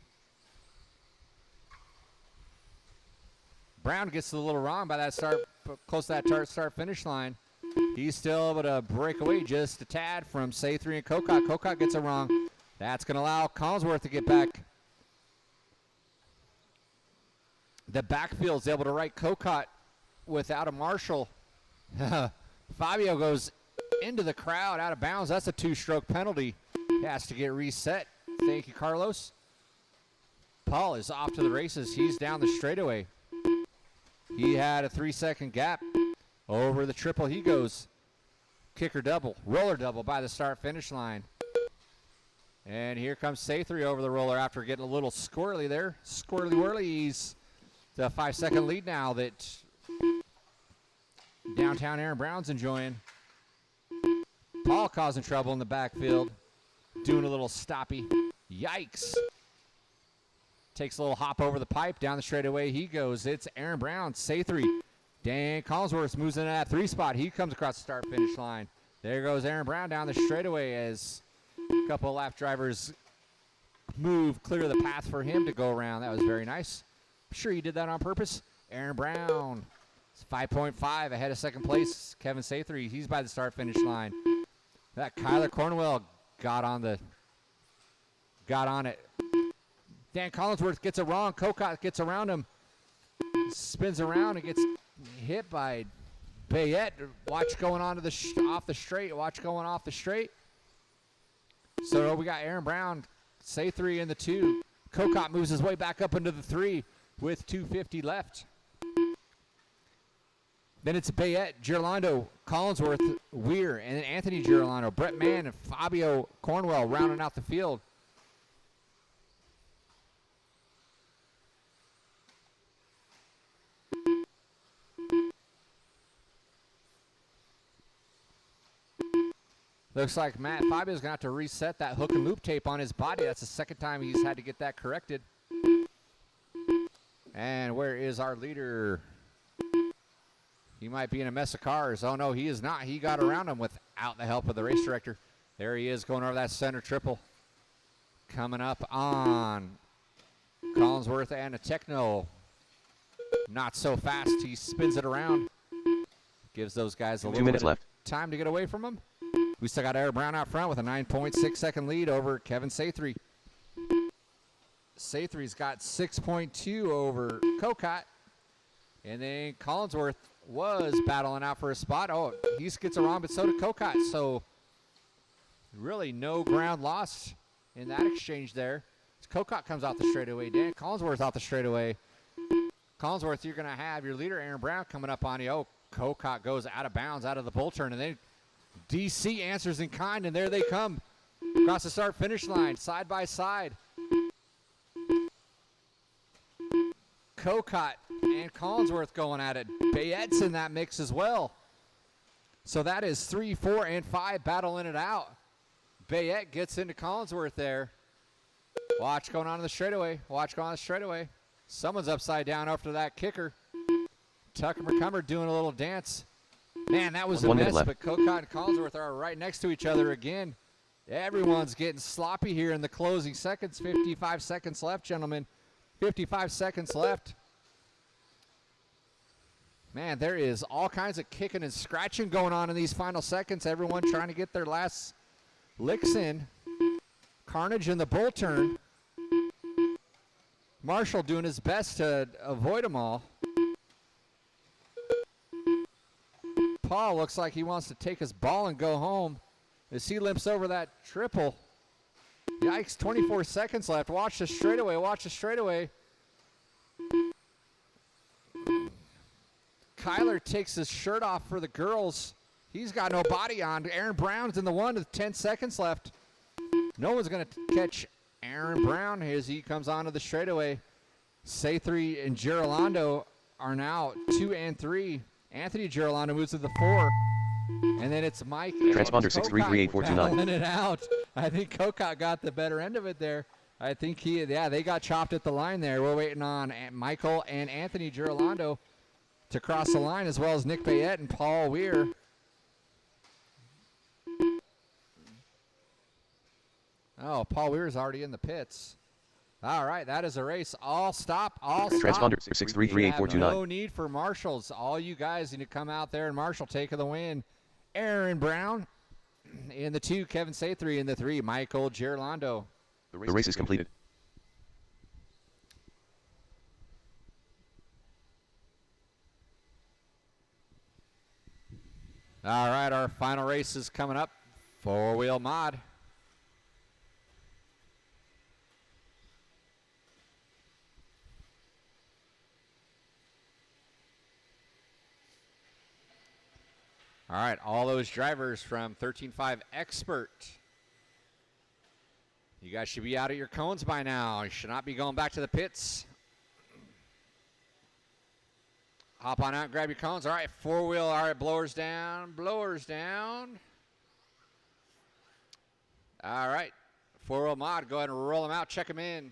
Brown gets a little wrong by that start, close to that start finish line. He's still able to break away just a tad from Say3 and Kokot. Kokot gets it wrong. That's going to allow Collinsworth to get back. The backfield's able to right Kokot without a Marshall. Fabio goes into the crowd, out of bounds. That's a 2-stroke penalty. He has to get reset. Thank you, Carlos. Paul is off to the races. He's down the straightaway. He had a 3-second gap. Over the triple he goes. Kicker double, roller double by the start finish line. And here comes Say3 over the roller after getting a little squirrely there. Squirrely whirlies. It's a 5-second lead now that downtown Aaron Brown's enjoying. Paul causing trouble in the backfield. Doing a little stoppy. Yikes. Takes a little hop over the pipe. Down the straightaway he goes. It's Aaron Brown. Say3. Dan Collinsworth moves into that 3 spot. He comes across the start finish line. There goes Aaron Brown down the straightaway as a couple of lap drivers move, clear the path for him to go around. That was very nice. I'm sure he did that on purpose. Aaron Brown, 5.5 ahead of second place. Kevin Say3, he's by the start finish line. That Kyler Cornwell got on it. Dan Collinsworth gets it wrong. Kokot gets around him. Spins around and gets hit by Bayette. Watch going on to off the straight. Watch going off the straight. So we got Aaron Brown, Say3 in the 2. Kokot moves his way back up into the 3 with 2:50 left. Then it's Bayette, Girolando, Collinsworth, Weir, and then Anthony Girolando, Brett Mann, and Fabio Cornwell rounding out the field. Looks like Fabio's going to have to reset that hook and loop tape on his body. That's the second time he's had to get that corrected. And where is our leader? He might be in a mess of cars. Oh, no, he is not. He got around him without the help of the race director. There he is going over that center triple. Coming up on Collinsworth and a Techno. Not so fast. He spins it around. Gives those guys a little 2 minutes bit left. of time to get away from him. We still got Aaron Brown out front with a 9.6 second lead over Kevin Say3. Say3's got 6.2 over Kokot. And then Collinsworth was battling out for a spot. Oh, he gets around, but so did Kokot. So really no ground lost in that exchange there. Kokot comes out the straightaway. Dan Collinsworth out the straightaway. Collinsworth, you're going to have your leader, Aaron Brown, coming up on you. Oh, Kokot goes out of bounds out of the bull turn. And then DC answers in kind, and there they come. Across the start-finish line, side by side. Kokot and Collinsworth going at it. Bayette's in that mix as well. So that is 3, 4, and 5 battling it out. Bayette gets into Collinsworth there. Watch going on in the straightaway. Watch going on the straightaway. Someone's upside down after that kicker. Tucker McCumber doing a little dance. Man, that was a mess, but Kokot and Collinsworth are right next to each other again. Everyone's getting sloppy here in the closing seconds. 55 seconds left, gentlemen. 55 seconds left. Man, there is all kinds of kicking and scratching going on in these final seconds. Everyone trying to get their last licks in. Carnage in the bull turn. Marshall doing his best to avoid them all. Paul looks like he wants to take his ball and go home as he limps over that triple. Yikes, 24 seconds left. Watch the straightaway, watch the straightaway. Kyler takes his shirt off for the girls. He's got no body on. Aaron Brown's in the one with 10 seconds left. No one's going to catch Aaron Brown as he comes onto the straightaway. Say3 and Girolando are now 2 and 3. Anthony Girolando moves to the 4. And then it's Mike. Transponder 6338429. battling it out. I think Kokot got the better end of it there. I think they got chopped at the line there. We're waiting on Michael and Anthony Girolando to cross the line, as well as Nick Bayette and Paul Weir. Oh, Paul Weir's already in the pits. All right, that is a race. All stop. Transponder 6338429. No need for marshals. All you guys need to come out there and marshal. Take the win. Aaron Brown in the 2. Kevin Say3 in the 3. Michael Girolando. The race is completed. All right, our final race is coming up. 4-wheel mod. All right, all those drivers from 13.5 Expert. You guys should be out at your cones by now. You should not be going back to the pits. Hop on out and grab your cones. All right, 4-wheel. All right, blowers down. Blowers down. All right, 4-wheel mod. Go ahead and roll them out. Check them in.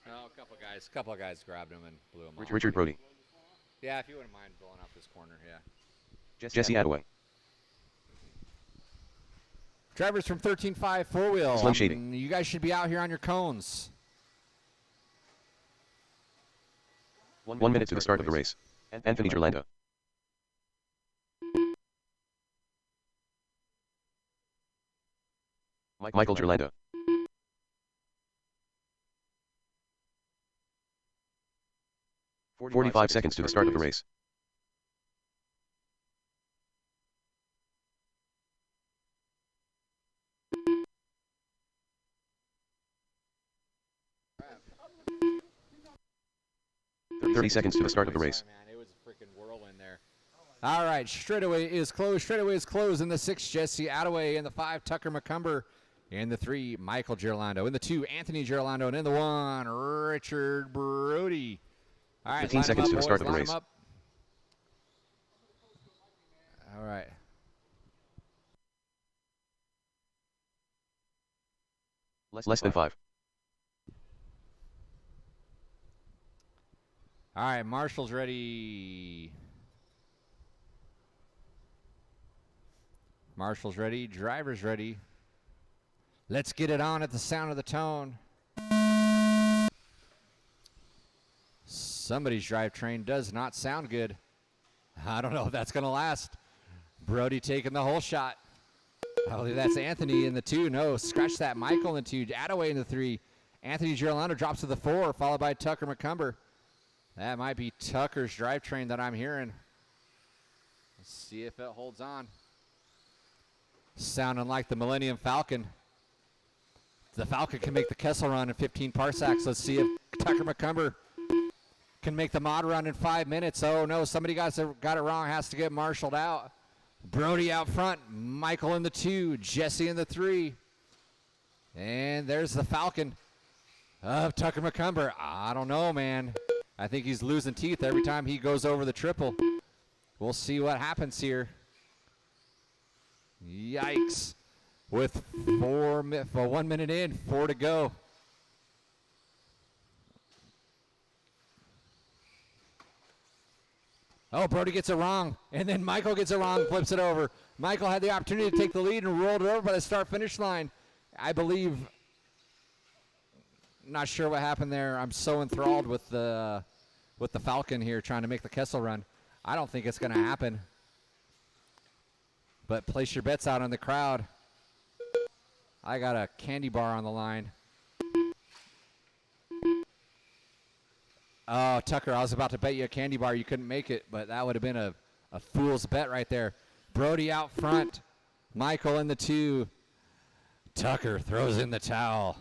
Oh, a couple of guys grabbed him and blew him off. Richard Brody. Yeah, if you wouldn't mind blowing off this corner, yeah. Jesse Attaway. Drivers from 13.5 4-wheel. Slim shading. You guys should be out here on your cones. 1 minute to the start of the race. Anthony Girolando. Michael Girolando. "45 seconds to the start of the race. "30 seconds to the start of the race. Man, it was a freaking whirlwind there. All right, straightaway is closed. Straightaway is closed. In the 6, Jesse Attaway. In the 5, Tucker McCumber. In the 3, Michael Girolando. In the 2, Anthony Girolando. And in the 1, Richard Brody. All right, 15 seconds to the start of the race. All right. Less than 5. All right, Marshall's ready. Marshall's ready. Driver's ready. Let's get it on at the sound of the tone. Somebody's drivetrain does not sound good. I don't know if that's going to last. Brody taking the whole shot. I believe that's Anthony in the 2. No, scratch that. Michael in the 2. Attaway in the 3. Anthony Girolando drops to the 4, followed by Tucker McCumber. That might be Tucker's drivetrain that I'm hearing. Let's see if it holds on. Sounding like the Millennium Falcon. The Falcon can make the Kessel run in 15 parsecs. Let's see if Tucker McCumber can make the mod run in 5 minutes. Oh, no, somebody got it wrong. Has to get marshaled out. Brody out front. Michael in the 2. Jesse in the 3. And there's the Falcon of Tucker McCumber. I don't know, man. I think he's losing teeth every time he goes over the triple. We'll see what happens here. Yikes. With 1 minute in, 4 to go. Oh, Brody gets it wrong. And then Michael gets it wrong, flips it over. Michael had the opportunity to take the lead and rolled it over by the start-finish line. I believe, not sure what happened there. I'm so enthralled with the Falcon here trying to make the Kessel run. I don't think it's going to happen. But place your bets out on the crowd. I got a candy bar on the line. Oh, Tucker, I was about to bet you a candy bar. You couldn't make it, but that would have been a fool's bet right there. Brody out front. Michael in the 2. Tucker throws in the towel.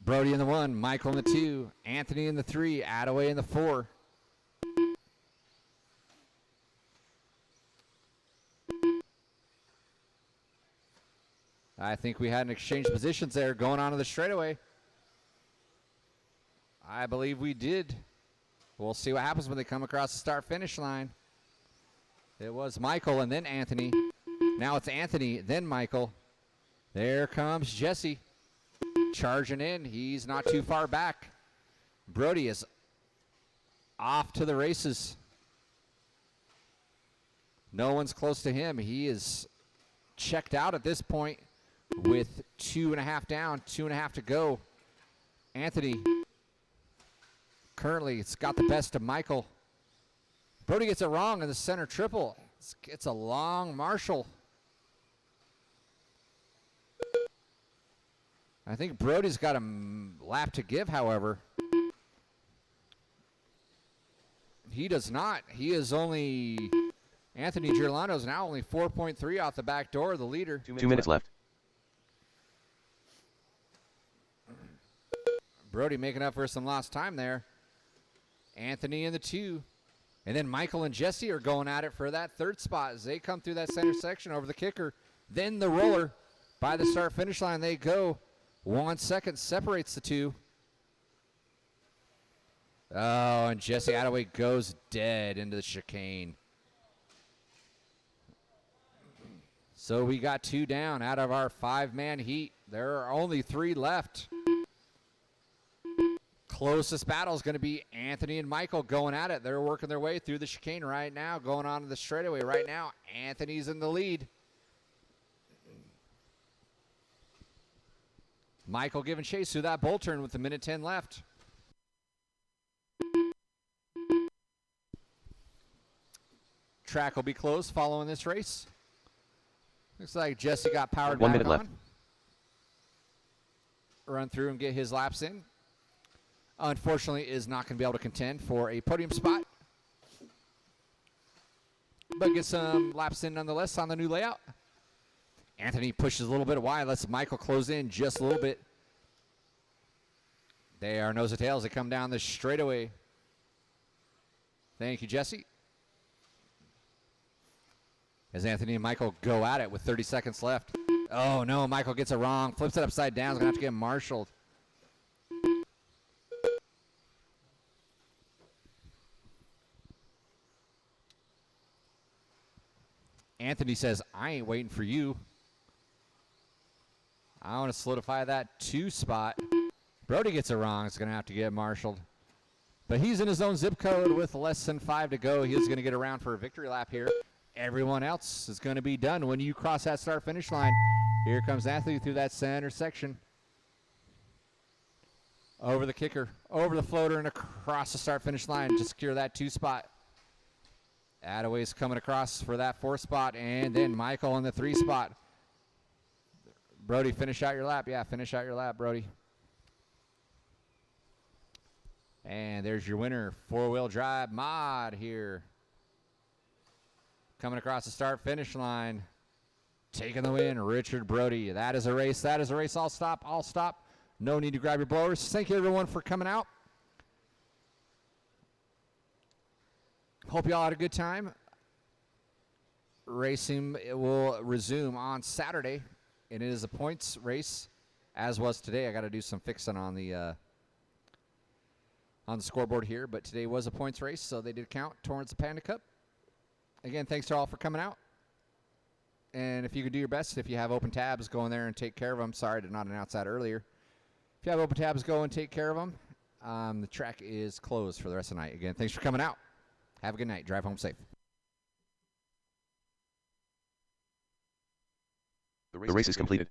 Brody in the 1, Michael in the 2, Anthony in the 3, Attaway in the 4. I think we had an exchange positions there going on to the straightaway. I believe we did. We'll see what happens when they come across the start-finish line. It was Michael and then Anthony. Now it's Anthony, then Michael. There comes Jesse charging in. He's not too far back. Brody is off to the races. No one's close to him. He is checked out at this point with 2.5 down, 2.5 to go. Anthony currently it's got the best of Michael. Brody gets it wrong in the center triple. It's a long Marshall. I think Brody's got a lap to give, however. He does not. He is only, Anthony Girolano's now only 4.3 off the back door, the leader. 2 minutes left. Brody making up for some lost time there. Anthony in the 2. And then Michael and Jesse are going at it for that 3rd spot as they come through that center section over the kicker. Then the roller. By the start-finish line they go. 1 second separates the 2. Oh, and Jesse Attaway goes dead into the chicane. So we got 2 down out of our 5-man heat. There are only 3 left. Closest battle is going to be Anthony and Michael going at it. They're working their way through the chicane right now, going on to the straightaway right now. Anthony's in the lead. Michael giving chase through that bull turn with 1:10 left. Track will be closed following this race. Looks like Jesse got powered 1 back minute on. left. Run through and get his laps in. Unfortunately, is not going to be able to contend for a podium spot. But get some laps in nonetheless on the new layout. Anthony pushes a little bit wide, lets Michael close in just a little bit. They are nose to tails. They come down the straightaway. Thank you, Jesse. As Anthony and Michael go at it with 30 seconds left. Oh, no, Michael gets it wrong. Flips it upside down. He's going to have to get marshaled. Anthony says, I ain't waiting for you. I want to solidify that 2 spot. Brody gets it wrong. It's going to have to get marshaled. But he's in his own zip code with less than 5 to go. He's going to get around for a victory lap here. Everyone else is going to be done when you cross that start-finish line. Here comes Anthony through that center section. Over the kicker, over the floater, and across the start-finish line to secure that 2 spot. Attaway's coming across for that 4 spot, and then Michael in the 3 spot. Brody, finish out your lap. Yeah, finish out your lap, Brody. And there's your winner, 4-wheel drive mod here. Coming across the start-finish line. Taking the win, Richard Brody. That is a race. That is a race. I'll stop. I'll stop. No need to grab your blowers. Thank you, everyone, for coming out. Hope you all had a good time. Racing will resume on Saturday, and it is a points race, as was today. I got to do some fixing on the scoreboard here, but today was a points race, so they did count towards the Panda Cup. Again, thanks to all for coming out. And if you could do your best, if you have open tabs, go in there and take care of them. Sorry to not announce that earlier. If you have open tabs, go and take care of them. The track is closed for the rest of the night. Again, thanks for coming out. Have a good night. Drive home safe. The race is completed.